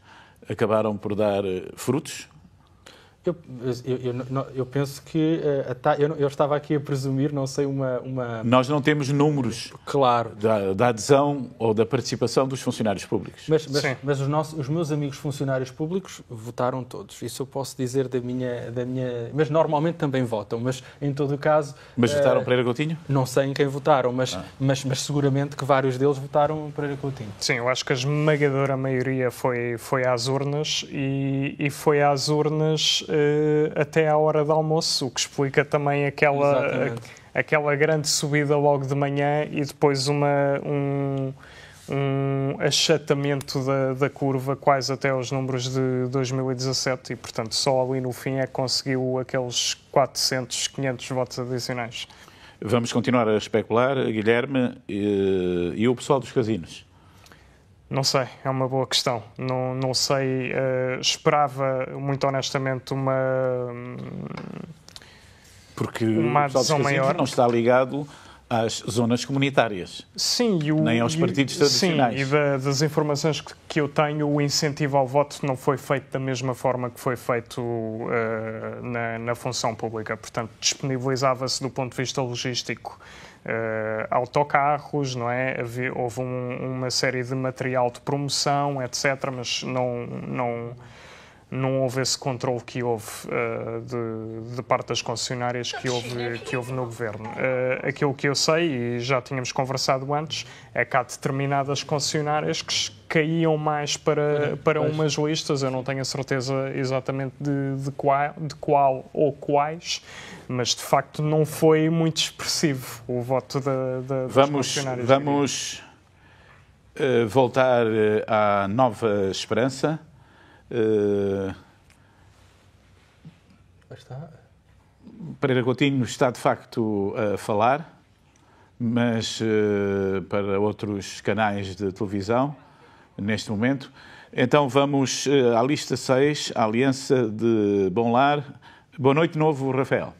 acabaram por dar frutos? Eu penso que eu estava aqui a presumir, não sei, uma... Nós não temos números, claro, da adesão ou da participação dos funcionários públicos. Mas os meus amigos funcionários públicos votaram todos. Isso eu posso dizer da minha... Mas normalmente também votam, mas em todo o caso... Mas votaram Pereira Coutinho? Não sei em quem votaram, mas seguramente que vários deles votaram Pereira Coutinho. Sim, eu acho que a esmagadora maioria foi às urnas e foi às urnas... até à hora do almoço, o que explica também aquela grande subida logo de manhã e depois um achatamento da curva quase até aos números de 2017 e, portanto, só ali no fim é que conseguiu aqueles 400, 500 votos adicionais. Vamos continuar a especular, Guilherme, e o pessoal dos casinos? Não sei, é uma boa questão. Não sei, esperava muito honestamente uma adesão maior. Não está ligado às zonas comunitárias, sim, nem aos partidos tradicionais. Sim, e das informações que eu tenho, o incentivo ao voto não foi feito da mesma forma que foi feito na função pública. Portanto, disponibilizava-se do ponto de vista logístico autocarros, não é? Houve uma série de material de promoção, etc., mas não houve esse controle que houve de parte das concessionárias que houve no governo. Aquilo que eu sei, e já tínhamos conversado antes, é que há determinadas concessionárias que caíam mais para umas listas, eu não tenho a certeza exatamente de qual ou quais, mas de facto não foi muito expressivo o voto das concessionárias. Vamos voltar à Nova Esperança. Pereira Coutinho está de facto a falar, mas para outros canais de televisão neste momento. Então vamos à lista 6, a Aliança de Bom Lar. Boa noite de novo, Rafael.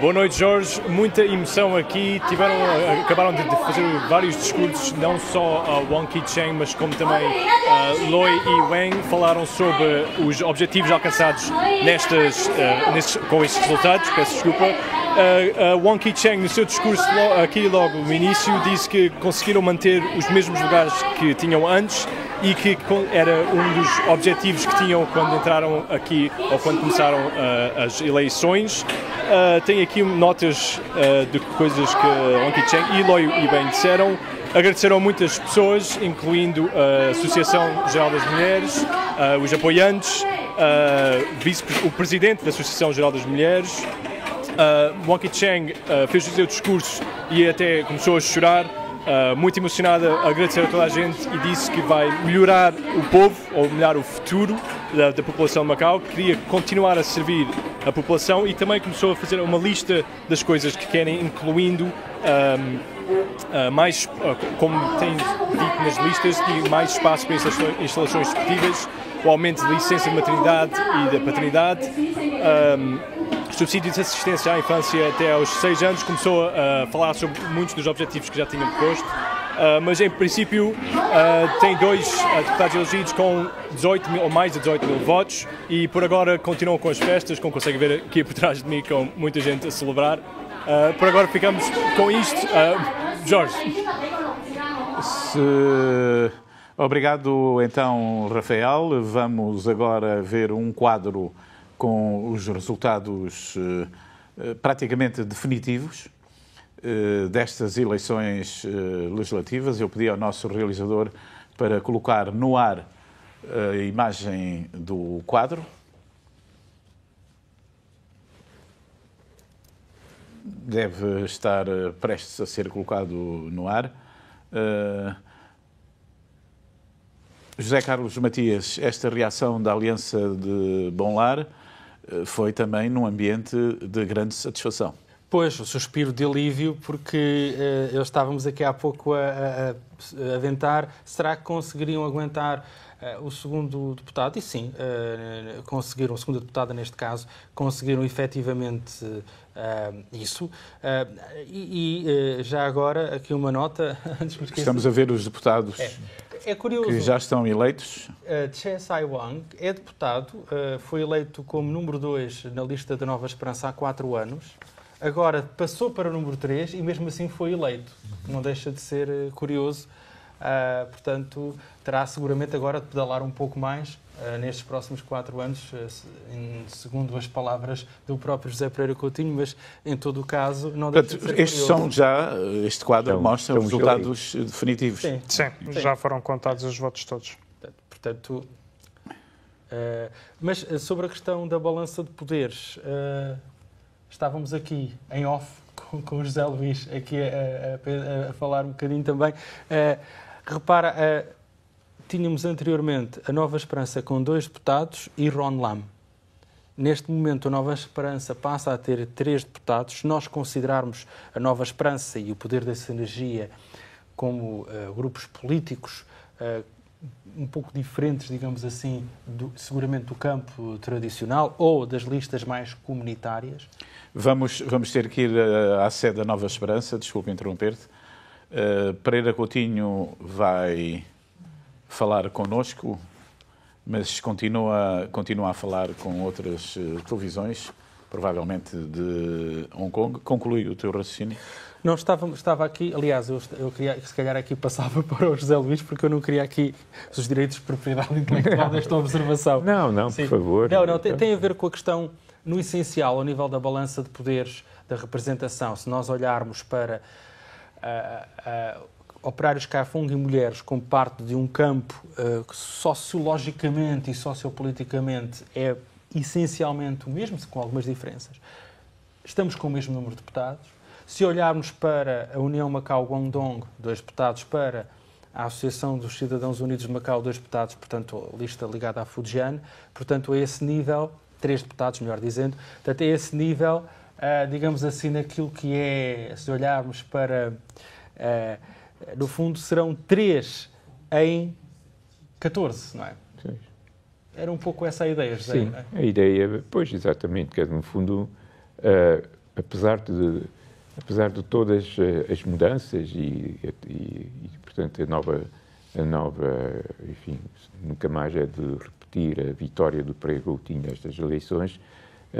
Boa noite, Jorge. Muita emoção aqui. Acabaram de fazer vários discursos, não só Wong Kee-cheng, mas como também Loy e Wang falaram sobre os objetivos alcançados com estes resultados. Peço desculpa. Wong Kee-cheng, no seu discurso aqui logo no início, disse que conseguiram manter os mesmos lugares que tinham antes e que era um dos objetivos que tinham quando entraram aqui ou quando começaram as eleições. Tem aqui notas de coisas que Wong Kee-cheng e Loy e Wang disseram. Agradeceram a muitas pessoas, incluindo a Associação Geral das Mulheres, os apoiantes, o presidente da Associação Geral das Mulheres. Wong Kee-cheng fez o seu discurso e até começou a chorar, muito emocionada, a agradecer a toda a gente e disse que vai melhorar o povo, ou melhorar o futuro da população de Macau, que queria continuar a servir a população e também começou a fazer uma lista das coisas que querem, incluindo mais, como tem dito nas listas, e mais espaço para instalações esportivas, o aumento de licença de maternidade e da paternidade, subsídios de assistência à infância até aos 6 anos. Começou a falar sobre muitos dos objetivos que já tinham posto, mas em princípio tem 2 deputados elegidos com 18 mil, ou mais de 18 mil votos e por agora continuam com as festas, como conseguem ver aqui por trás de mim, com muita gente a celebrar. Por agora ficamos com isto. Jorge. Obrigado então, Rafael. Vamos agora ver um quadro com os resultados praticamente definitivos destas eleições legislativas. Eu pedi ao nosso realizador para colocar no ar a imagem do quadro. Deve estar prestes a ser colocado no ar. José Carlos Matias, esta reação da Aliança de Bom Lar foi também num ambiente de grande satisfação. Pois, o suspiro de alívio, porque estávamos aqui há pouco a aventar, será que conseguiriam aguentar o segundo deputado? E sim, conseguiram, a segunda deputada neste caso, conseguiram efetivamente isso. Já agora, aqui uma nota, antes de esquecer. Estamos a ver os deputados É curioso, que já estão eleitos. Che Sai-wang é deputado, foi eleito como número 2 na lista da Nova Esperança há 4 anos. Agora passou para o número 3 e mesmo assim foi eleito. Não deixa de ser curioso. Portanto, terá seguramente agora de pedalar um pouco mais nestes próximos 4 anos, segundo as palavras do próprio José Pereira Coutinho, mas em todo o caso não deixa de ser curioso. Este quadro mostra os resultados definitivos. Sim, já foram contados os votos todos. Portanto, mas sobre a questão da balança de poderes, estávamos aqui em off com o José Luís aqui a falar um bocadinho também. Repara, tínhamos anteriormente a Nova Esperança com 2 deputados e Ron Lam. Neste momento a Nova Esperança passa a ter 3 deputados. Se nós considerarmos a Nova Esperança e o Poder da Sinergia como grupos políticos um pouco diferentes, digamos assim, seguramente do campo tradicional ou das listas mais comunitárias. Vamos ter que ir à sede da Nova Esperança, desculpe interromper-te. Pereira Coutinho vai falar connosco, mas continua a falar com outras televisões, provavelmente de Hong Kong. Conclui o teu raciocínio. Não, estava aqui, aliás, eu queria, se calhar aqui passava para o José Luís, porque eu não queria aqui os direitos de propriedade intelectual desta observação. Não, sim. Por favor. Não, tem a ver com a questão, no essencial, ao nível da balança de poderes, da representação. Se nós olharmos para operários Kaifong e mulheres como parte de um campo que sociologicamente e sociopoliticamente é essencialmente o mesmo, com algumas diferenças, estamos com o mesmo número de deputados. Se olharmos para a União Macau-Guangdong, 2 deputados, para a Associação dos Cidadãos Unidos de Macau, 2 deputados, portanto, a lista ligada à Fujian, portanto, a esse nível, 3 deputados, melhor dizendo, portanto, a esse nível, digamos assim, naquilo que é, se olharmos para, no fundo, serão 3 em 14, não é? Sim. Era um pouco essa a ideia, José? Sim, a ideia, pois, exatamente, que é, no fundo, apesar de todas as mudanças e portanto, a nova, enfim, nunca mais é de repetir a vitória do Pereira Coutinho nestas eleições,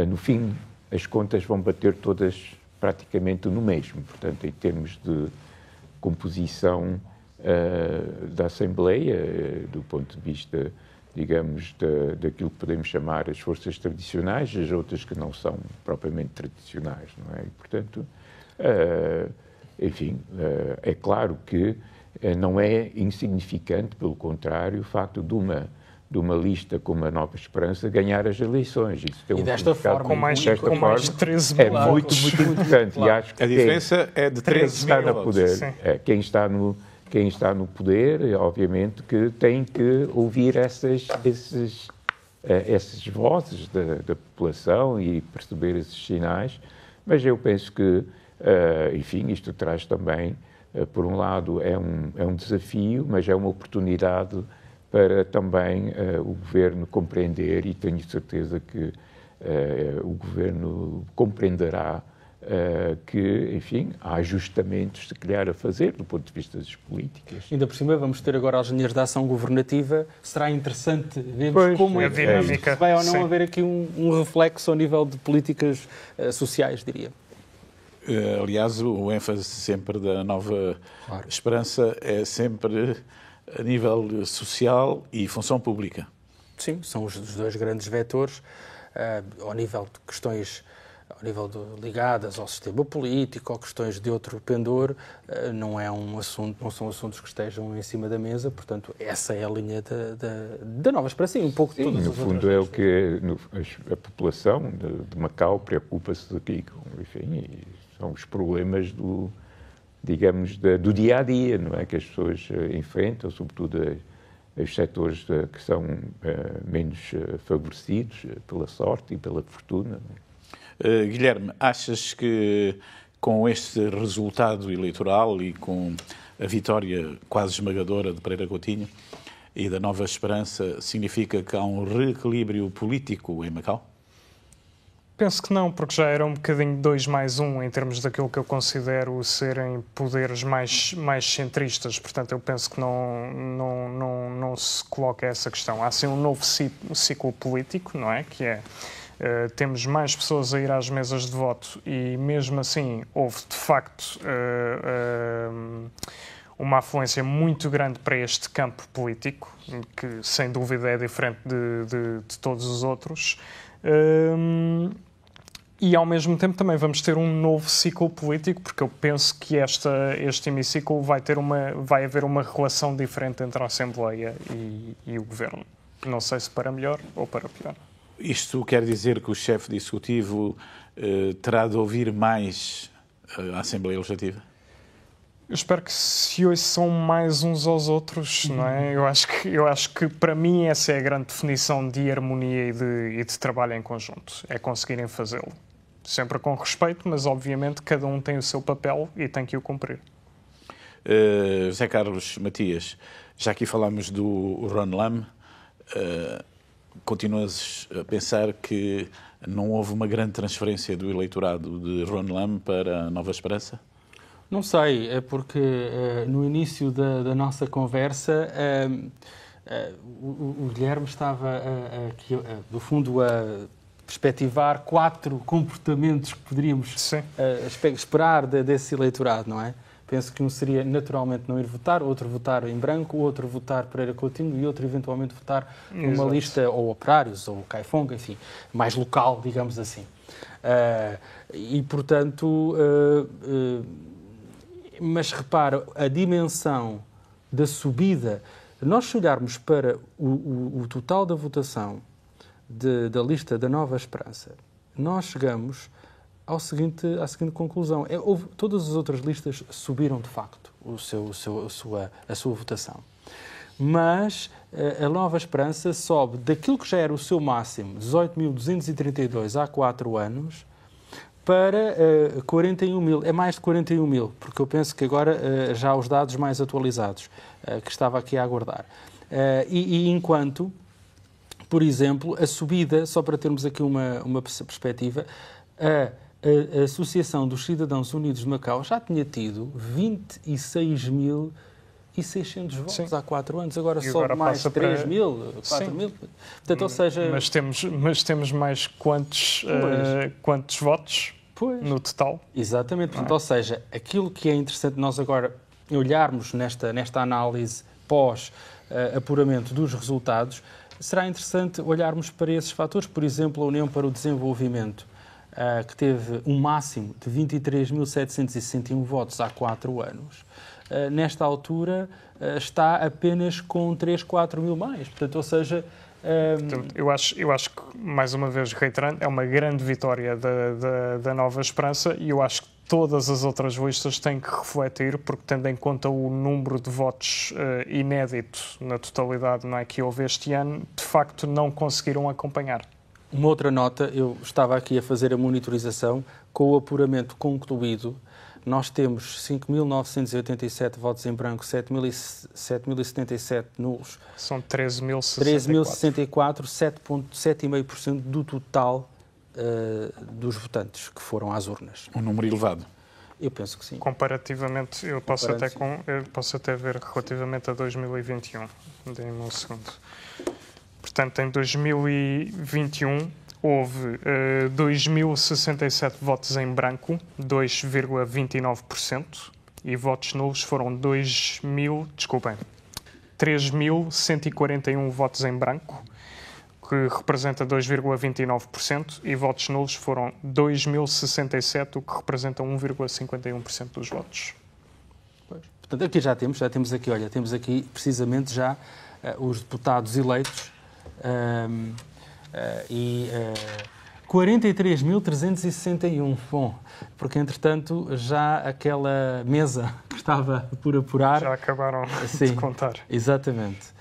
no fim as contas vão bater todas praticamente no mesmo. Portanto, em termos de composição da Assembleia, do ponto de vista, digamos, daquilo que podemos chamar as forças tradicionais, as outras que não são propriamente tradicionais, não é? E, portanto, enfim, é claro que não é insignificante, pelo contrário, o facto de uma lista como a Nova Esperança ganhar as eleições. Isso tem e desta forma, com mais de 13 mil é muito importante. Claro. E acho que a diferença é de 13 mil no poder. Quem está no poder, obviamente, que tem que ouvir essas vozes da população e perceber esses sinais, mas eu penso que, enfim, isto traz também, por um lado, é um desafio, mas é uma oportunidade para também o Governo compreender, e tenho certeza que o Governo compreenderá que, enfim, há ajustamentos, se calhar, a fazer do ponto de vista das políticas. Ainda por cima, vamos ter agora as linhas de ação governativa. Será interessante ver como é dinâmica. Vai ou não haver aqui um reflexo ao nível de políticas sociais, diria. Aliás, o ênfase sempre da Nova Esperança é sempre a nível social e função pública. Sim, são os dois grandes vetores ao nível de questões ligadas ao sistema político, ou questões de outro pendor, não são assuntos que estejam em cima da mesa, portanto, essa é a linha da Nova Esperança e um pouco de todas as outras. No fundo é o que a população de Macau preocupa-se aqui, enfim, são os problemas do dia-a-dia, não é, que as pessoas enfrentam, sobretudo os setores que são menos favorecidos pela sorte e pela fortuna. Guilherme, achas que com este resultado eleitoral e com a vitória quase esmagadora de Pereira Coutinho e da Nova Esperança, significa que há um reequilíbrio político em Macau? Penso que não, porque já era um bocadinho 2+1 em termos daquilo que eu considero serem poderes mais centristas. Portanto, eu penso que não se coloca essa questão. Há sim um novo ciclo político, não é? Que é, temos mais pessoas a ir às mesas de voto e, mesmo assim, houve, de facto, uma afluência muito grande para este campo político, que, sem dúvida, é diferente de todos os outros. E, ao mesmo tempo, também vamos ter um novo ciclo político, porque eu penso que este hemiciclo vai haver uma relação diferente entre a Assembleia e o Governo. Não sei se para melhor ou para pior. Isto quer dizer que o chefe de Executivo terá de ouvir mais a Assembleia Legislativa? Eu espero que se ouçam mais uns aos outros, não é? Eu acho que para mim essa é a grande definição de harmonia e de trabalho em conjunto, é conseguirem fazê-lo. Sempre com respeito, mas obviamente cada um tem o seu papel e tem que o cumprir. José Carlos Matias, já aqui falámos do Ron Lam, continuas a pensar que não houve uma grande transferência do eleitorado de Ron Lam para a Nova Esperança? Não sei, é porque no início da nossa conversa o Guilherme estava aqui, no fundo, a perspectivar 4 comportamentos que poderíamos esperar desse eleitorado, não é? Penso que um seria naturalmente não ir votar, outro votar em branco, outro votar Pereira Coutinho e outro eventualmente votar numa lista ou operários ou Caifonga, enfim, mais local, digamos assim. E, portanto... mas repara, a dimensão da subida, nós se olharmos para o total da votação da lista da Nova Esperança, nós chegamos à seguinte conclusão. Todas as outras listas subiram de facto a sua votação. Mas a Nova Esperança sobe daquilo que já era o seu máximo, 18.232 há 4 anos, para 41 mil, é mais de 41 mil, porque eu penso que agora já há os dados mais atualizados que estava aqui a aguardar. E enquanto, por exemplo, a subida, só para termos aqui uma perspectiva, a Associação dos Cidadãos Unidos de Macau já tinha tido 26.600 votos há 4 anos, agora só mais 3 mil, 4 mil. Portanto, ou seja... Mas temos mais quantos votos no total? Exatamente, portanto, ou seja, aquilo que é interessante nós agora olharmos nesta análise pós-apuramento dos resultados, será interessante olharmos para esses fatores, por exemplo, a União para o Desenvolvimento, que teve um máximo de 23.761 votos há 4 anos. Nesta altura está apenas com 3, 4 mil mais. Portanto, ou seja... Eu acho que, mais uma vez, reiterando, é uma grande vitória da Nova Esperança e eu acho que todas as outras listas têm que refletir, porque tendo em conta o número de votos inédito na totalidade, não é, que houve este ano, de facto não conseguiram acompanhar. Uma outra nota, eu estava aqui a fazer a monitorização, com o apuramento concluído, nós temos 5.987 votos em branco, 7.077 nulos. São 13.064. 7,5% do total dos votantes que foram às urnas. Um número elevado. Eu penso que sim. Comparativamente, eu posso até ver relativamente a 2021. Dê-me um segundo. Portanto, em 2021 houve 2.067 votos em branco, 2,29%, e votos nulos foram 3.141 votos em branco, que representa 2,29%, e votos nulos foram 2.067, o que representa 1,51% dos votos. Portanto, aqui já temos aqui, olha, temos aqui precisamente já os deputados eleitos, 43.361. Bom, porque entretanto já aquela mesa que estava por apurar... Já acabaram de contar. Exatamente.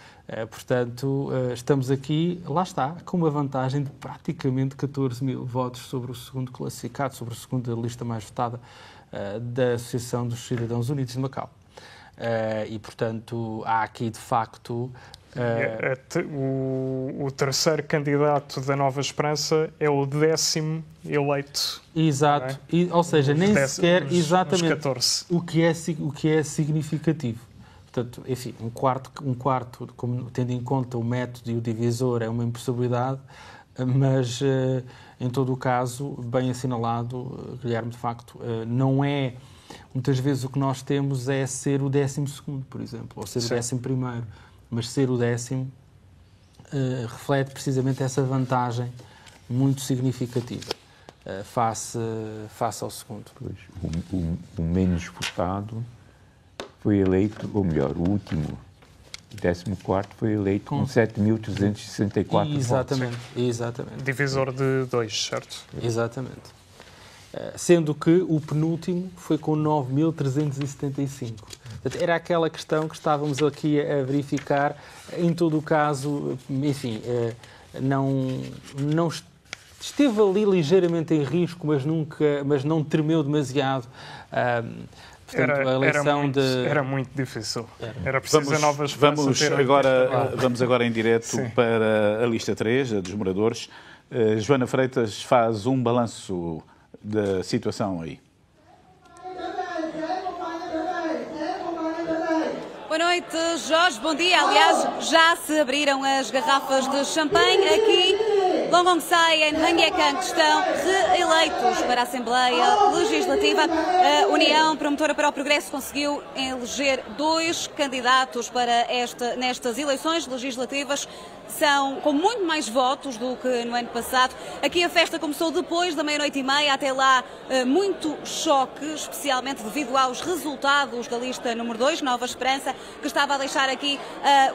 Portanto, estamos aqui, lá está, com uma vantagem de praticamente 14 mil votos sobre o segundo classificado, sobre a segunda lista mais votada da Associação dos Cidadãos Unidos de Macau. E, portanto, há aqui, de facto... O terceiro candidato da Nova Esperança é o 10º eleito. Exato. É? Ou seja, nem sequer exatamente 14. O que é significativo. Portanto, enfim, um quarto como, tendo em conta o método e o divisor, é uma impossibilidade, mas, em todo o caso, bem assinalado, Guilherme, de facto, não é... Muitas vezes o que nós temos é ser o 12º, por exemplo, ou ser o 11º. Mas ser o 10º reflete precisamente essa vantagem muito significativa face ao segundo. Pois, o menos votado foi eleito, ou melhor, o último, o 14º foi eleito com 7.364 votos. Exatamente. Divisor de 2, certo? Exatamente. Sendo que o penúltimo foi com 9.375. Era aquela questão que estávamos aqui a verificar. Em todo o caso, enfim, não esteve ali ligeiramente em risco, mas não tremeu demasiado. Portanto, a eleição era muito difícil. Era preciso a Nova Esperança. Vamos agora em direto para a lista 3, a dos moradores. Joana Freitas faz um balanço da situação aí. Boa noite, Jorge. Bom dia. Aliás, já se abriram as garrafas de champanhe aqui. Long Sai e Hang Yekan estão reeleitos para a Assembleia Legislativa. A União Promotora para o Progresso conseguiu eleger 2 candidatos para nestas eleições legislativas. São com muito mais votos do que no ano passado. Aqui a festa começou depois da 00:30, até lá muito choque, especialmente devido aos resultados da lista número 2, Nova Esperança, que estava a deixar aqui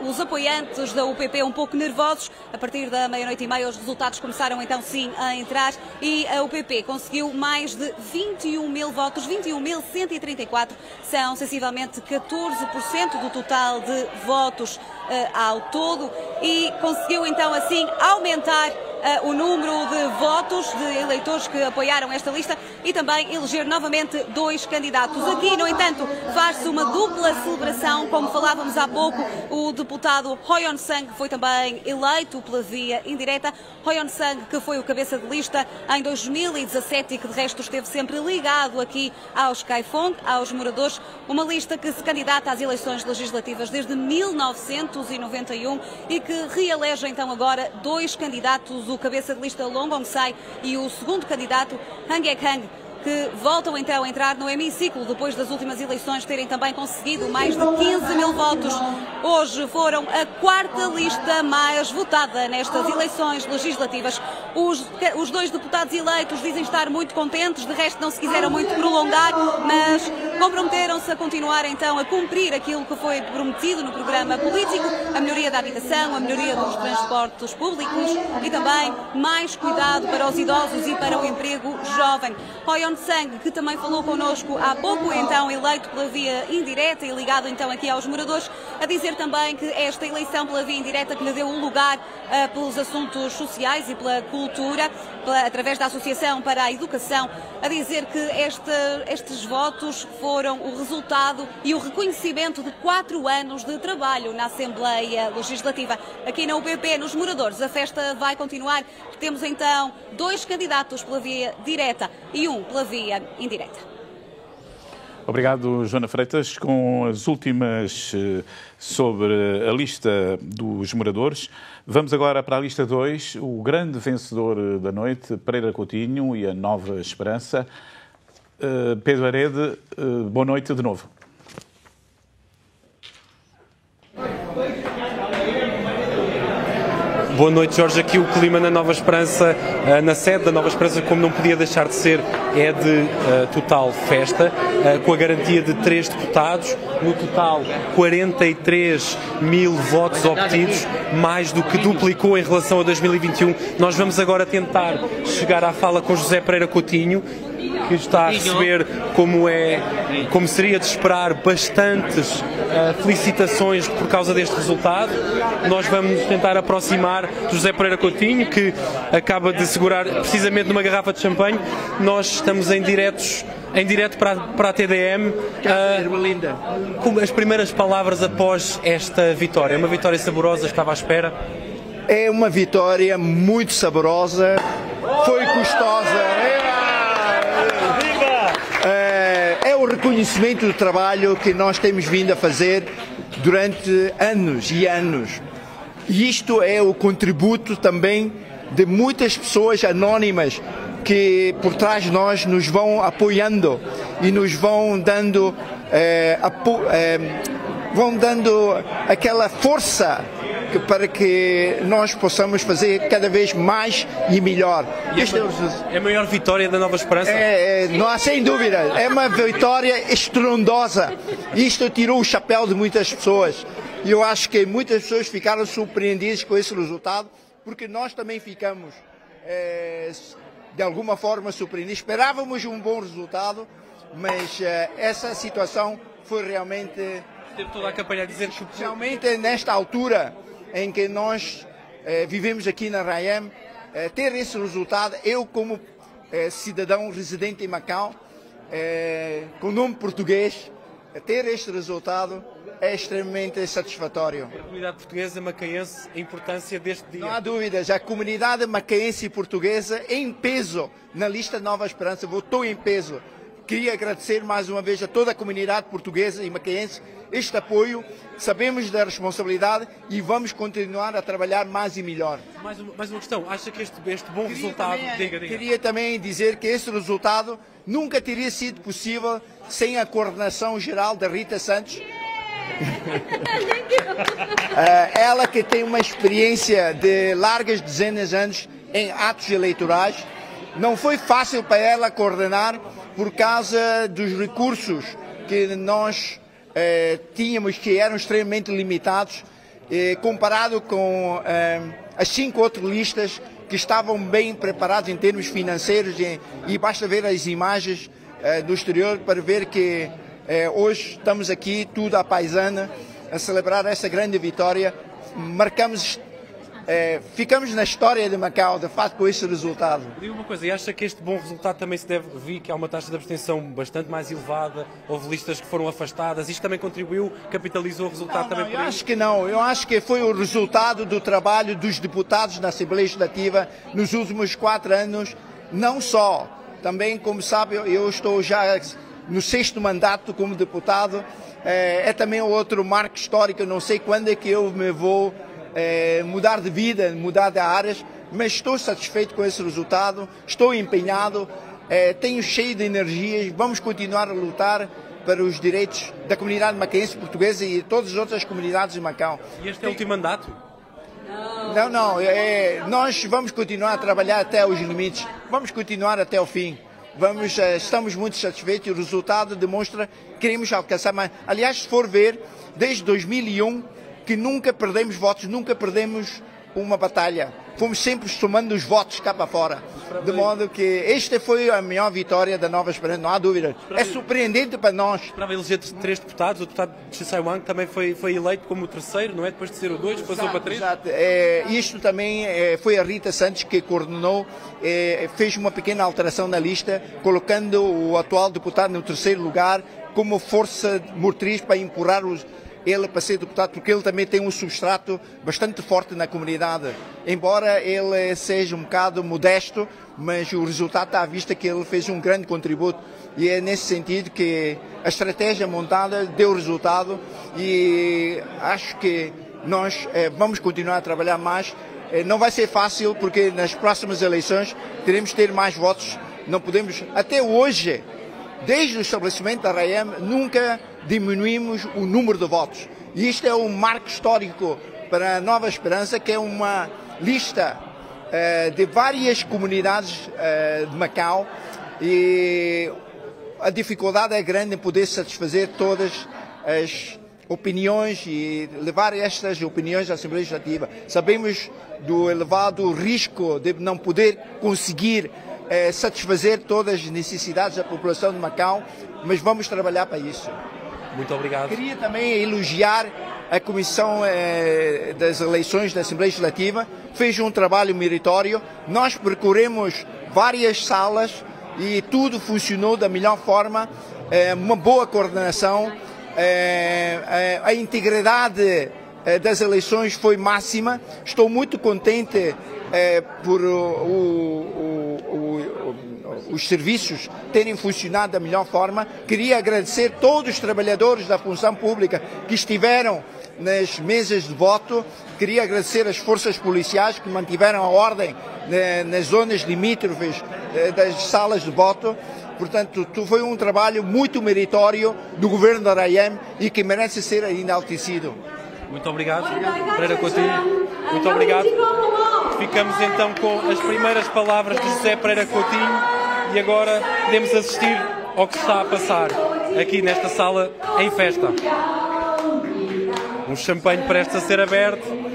os apoiantes da UPP um pouco nervosos. A partir da 00:30 os resultados começaram então sim a entrar e a UPP conseguiu mais de 21 mil votos, 21.134, são sensivelmente 14% do total de votos ao todo, e conseguiu então assim aumentar o número de votos de eleitores que apoiaram esta lista e também eleger novamente 2 candidatos. Aqui, no entanto, faz-se uma dupla celebração, como falávamos há pouco, o deputado Hoi On-sang foi também eleito pela via indireta. Hoi On-sang, que foi o cabeça de lista em 2017 e que de resto esteve sempre ligado aqui aos Kaifong, aos moradores, uma lista que se candidata às eleições legislativas desde 1991 e que reelege então agora 2 candidatos, o cabeça de lista Long Ong-sai e o segundo candidato Han Gek-hang, que voltam então a entrar no hemiciclo depois das últimas eleições terem também conseguido mais de 15 mil votos. Hoje foram a 4ª lista mais votada nestas eleições legislativas. Os 2 deputados eleitos dizem estar muito contentes, de resto não se quiseram muito prolongar, mas comprometeram-se a continuar então a cumprir aquilo que foi prometido no programa político, a melhoria da habitação, a melhoria dos transportes públicos e também mais cuidado para os idosos e para o emprego jovem. Hoi On-sang, que também falou connosco há pouco, então eleito pela via indireta e ligado então aqui aos moradores, a dizer também que esta eleição pela via indireta que lhe deu o lugar pelos assuntos sociais e pela cultura, através da Associação para a Educação, a dizer que estes votos foram o resultado e o reconhecimento de 4 anos de trabalho na Assembleia Legislativa. Aqui na UPP, nos moradores, a festa vai continuar. Temos então 2 candidatos pela via direta e 1 pela via indireta. Obrigado, Joana Freitas. Com as últimas sobre a lista dos moradores, vamos agora para a lista 2, o grande vencedor da noite, Pereira Coutinho e a Nova Esperança. Pedro Arede, boa noite de novo. Boa noite, Jorge. Aqui o clima na Nova Esperança, na sede da Nova Esperança, como não podia deixar de ser, é de total festa, com a garantia de 3 deputados, no total 43 mil votos obtidos, mais do que duplicou em relação a 2021. Nós vamos agora tentar chegar à fala com José Pereira Coutinho, que está a receber, como seria de esperar, bastantes felicitações por causa deste resultado. Nós vamos tentar aproximar José Pereira Coutinho, que acaba de segurar precisamente numa garrafa de champanhe. Nós estamos em direto para a TDM. Como as primeiras palavras após esta vitória? É uma vitória saborosa, estava à espera? É uma vitória muito saborosa, foi custosa. É o reconhecimento do trabalho que nós temos vindo a fazer durante anos e anos. E isto é o contributo também de muitas pessoas anónimas que por trás de nós nos vão apoiando e nos vão dando, aquela força para que nós possamos fazer cada vez mais e melhor. É a maior vitória da Nova Esperança? Não há sem dúvida, é uma vitória estrondosa. Isto tirou o chapéu de muitas pessoas. E eu acho que muitas pessoas ficaram surpreendidas com esse resultado, porque nós também ficamos, de alguma forma, surpreendidos. Esperávamos um bom resultado, mas essa situação foi realmente... Teve toda a campanha a dizer que... Especialmente nesta altura em que nós vivemos aqui na RAEM, ter esse resultado, eu como cidadão residente em Macau, com nome português, ter este resultado é extremamente satisfatório. A comunidade portuguesa macaense, a importância deste dia? Não há dúvidas, a comunidade macaense e portuguesa em peso na lista Nova Esperança, votou em peso. Queria agradecer mais uma vez a toda a comunidade portuguesa e macaense este apoio. Sabemos da responsabilidade e vamos continuar a trabalhar mais e melhor. Mais uma questão, acha que este bom resultado... Queria também dizer que este resultado nunca teria sido possível sem a coordenação geral da Rita Santos. Ela que tem uma experiência de largas dezenas de anos em atos eleitorais. Não foi fácil para ela coordenar por causa dos recursos que nós tínhamos, que eram extremamente limitados, comparado com as 5 outras listas que estavam bem preparadas em termos financeiros, e basta ver as imagens do exterior para ver que hoje estamos aqui, tudo à paisana, a celebrar essa grande vitória. Marcamos ficamos na história de Macau, de facto, com esse resultado. E uma coisa, e acha que este bom resultado também se deve vir que há uma taxa de abstenção bastante mais elevada, houve listas que foram afastadas, isto também contribuiu, capitalizou o resultado também por Eu aí? acho que não, eu acho que foi o resultado do trabalho dos deputados na Assembleia Legislativa nos últimos 4 anos, não só, também, como sabe, eu estou já no 6º mandato como deputado, é também outro marco histórico, eu não sei quando é que eu me vou mudar de vida, mudar de áreas, mas estou satisfeito com esse resultado, estou empenhado, tenho cheio de energias, vamos continuar a lutar para os direitos da comunidade macaense portuguesa e todas as outras comunidades de Macau. E este é o último mandato? Não, nós vamos continuar a trabalhar até os limites, vamos continuar até o fim. Estamos muito satisfeitos e o resultado demonstra que queremos alcançar mais. Aliás, se for ver, desde 2001, que nunca perdemos votos, nunca perdemos uma batalha. Fomos sempre somando os votos cá para fora. De modo que esta foi a maior vitória da Nova Esperança, não há dúvida. É surpreendente para nós. Esperava eleger 3 deputados, o deputado Tsai Wang também foi eleito como o 3º, não é? Depois de ser o 2, passou para 3. Exato. Isto também foi a Rita Santos que coordenou, fez uma pequena alteração na lista, colocando o atual deputado no 3º lugar como força motriz para empurrar ele para ser deputado, porque ele também tem um substrato bastante forte na comunidade. Embora ele seja um bocado modesto, mas o resultado está à vista que ele fez um grande contributo. E é nesse sentido que a estratégia montada deu resultado e acho que nós vamos continuar a trabalhar mais. Não vai ser fácil, porque nas próximas eleições teremos que ter mais votos. Não podemos, até hoje, desde o estabelecimento da RAEM, nunca diminuímos o número de votos. E isto é um marco histórico para a Nova Esperança, que é uma lista de várias comunidades de Macau, e a dificuldade é grande em poder satisfazer todas as opiniões e levar estas opiniões à Assembleia Legislativa. Sabemos do elevado risco de não poder conseguir satisfazer todas as necessidades da população de Macau, mas vamos trabalhar para isso. Muito obrigado. Queria também elogiar a Comissão das Eleições da Assembleia Legislativa, fez um trabalho meritório. Nós percorremos várias salas e tudo funcionou da melhor forma, uma boa coordenação, a integridade das eleições foi máxima. Estou muito contente por os serviços terem funcionado da melhor forma. Queria agradecer todos os trabalhadores da função pública que estiveram nas mesas de voto. Queria agradecer as forças policiais que mantiveram a ordem nas zonas limítrofes das salas de voto. Portanto, foi um trabalho muito meritório do governo da RAEM e que merece ser enaltecido. Muito obrigado, Pereira Coutinho. Muito obrigado. Ficamos então com as primeiras palavras de José Pereira Coutinho e agora podemos assistir ao que se está a passar aqui nesta sala em festa. Um champanhe prestes a ser aberto.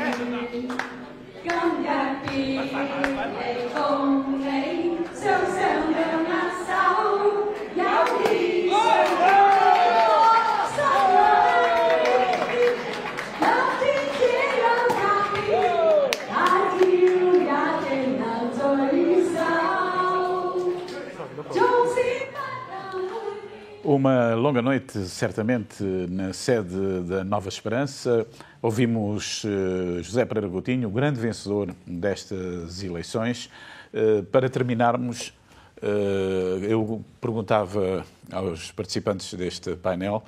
Uma longa noite, certamente, na sede da Nova Esperança. Ouvimos José Pereira Coutinho, o grande vencedor destas eleições. Para terminarmos, eu perguntava aos participantes deste painel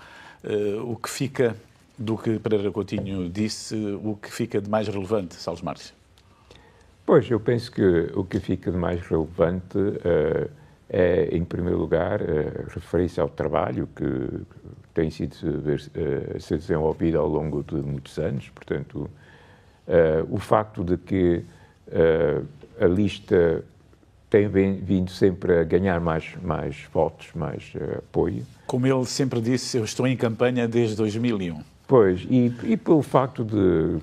o que fica do que Pereira Coutinho disse, o que fica de mais relevante, Salles Marques. Pois, eu penso que o que fica de mais relevante é, em primeiro lugar, referir-se ao trabalho que tem sido a ser desenvolvido ao longo de muitos anos. Portanto, o facto de que a lista tem vindo sempre a ganhar mais votos, mais apoio. Como ele sempre disse, eu estou em campanha desde 2001. Pois, e pelo facto de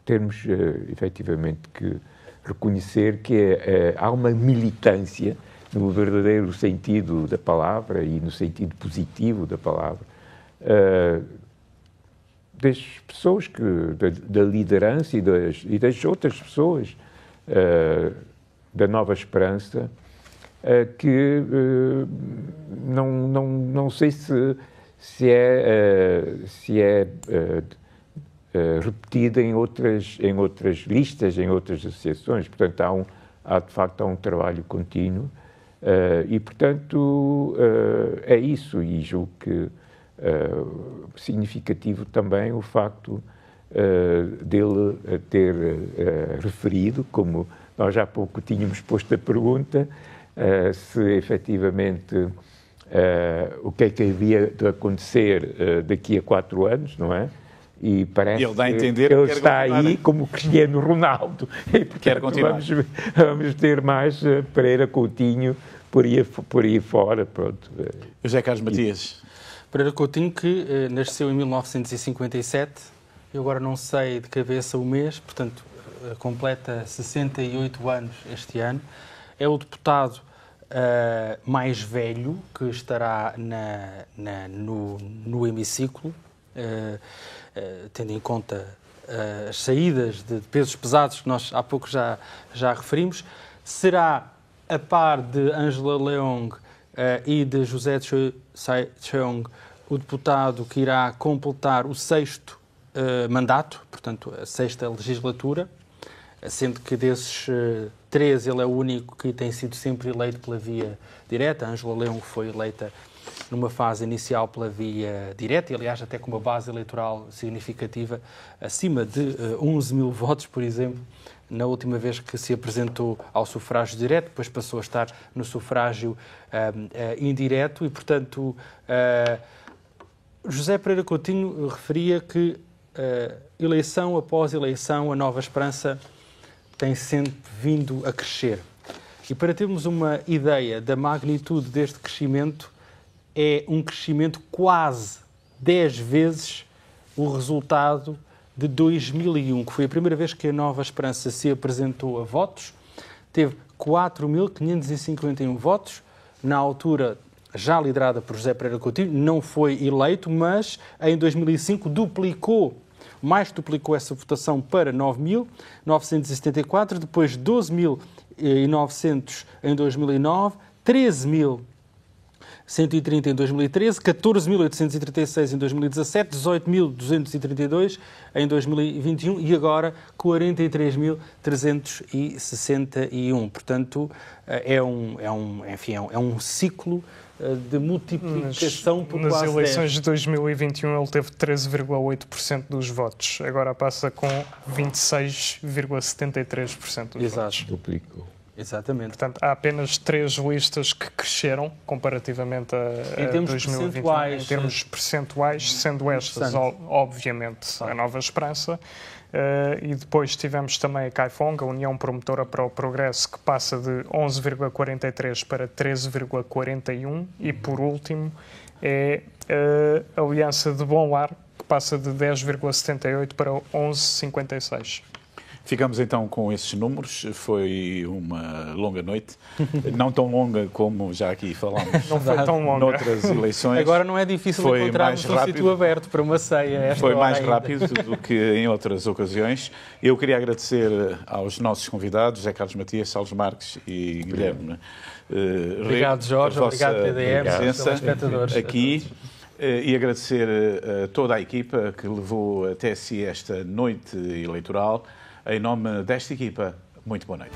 termos efetivamente que reconhecer que há uma militância no verdadeiro sentido da palavra e no sentido positivo da palavra das pessoas, da liderança e das outras pessoas da Nova Esperança, que não sei se é repetida em outras listas, em outras associações. Portanto, há de facto um trabalho contínuo e, portanto, é isso. E julgo que significativo também o facto dele ter referido, como nós há pouco tínhamos posto a pergunta, se efetivamente o que é que havia de acontecer daqui a 4 anos, não é? E parece ele dá a entender que ele que está aí como o Cristiano Ronaldo. E, portanto, quer continuar. Vamos ter mais Pereira Coutinho por aí fora. Pronto. José Carlos Matias. Pereira Coutinho, que nasceu em 1957, eu agora não sei de cabeça o mês, portanto, completa 68 anos este ano. É o deputado mais velho que estará no hemiciclo, tendo em conta as saídas de pesos pesados que nós há pouco já referimos. Será a par de Angela Leong e de José Cheong, o deputado que irá completar o 6º mandato, portanto, a 6ª legislatura, sendo que desses 3 ele é o único que tem sido sempre eleito pela via direta. A Angela Leong foi eleita numa fase inicial pela via direta e, aliás, até com uma base eleitoral significativa, acima de 11 mil votos, por exemplo, na última vez que se apresentou ao sufrágio direto, depois passou a estar no sufrágio indireto e, portanto, José Pereira Coutinho referia que eleição após eleição a Nova Esperança tem sempre vindo a crescer. E para termos uma ideia da magnitude deste crescimento, é um crescimento quase 10 vezes o resultado de 2001, que foi a primeira vez que a Nova Esperança se apresentou a votos. Teve 4.551 votos, na altura já liderada por José Pereira Coutinho, não foi eleito, mas em 2005 mais duplicou essa votação para 9.974, depois 12.900 em 2009, 13.130 em 2013, 14.836 em 2017, 18.232 em 2021 e agora 43.361. Portanto, é um ciclo de multiplicação por quase 10. Nas eleições de 2021 ele teve 13,8% dos votos. Agora passa com 26,73% dos votos. Duplicou. Exatamente. Portanto, há apenas 3 listas que cresceram comparativamente a em termos 2021. Em termos percentuais, sendo estas, obviamente, a Nova Esperança. E depois tivemos também a CAIFONG, a União Promotora para o Progresso, que passa de 11,43 para 13,41. E, por último, é a Aliança de Bom Lar, que passa de 10,78 para 11,56. Ficamos então com esses números. Foi uma longa noite, não tão longa como já aqui falámos. Não foi tão longa. Noutras eleições. Agora não é difícil encontrarmos um sítio aberto para uma ceia. Foi mais rápido do que em outras ocasiões. Eu queria agradecer aos nossos convidados, José Carlos Matias, Salles Marques e Guilherme. Obrigado, Jorge. Obrigado, PDM. Presença aqui. E agradecer a toda a equipa que levou até si esta noite eleitoral. Em nome desta equipa, muito boa noite.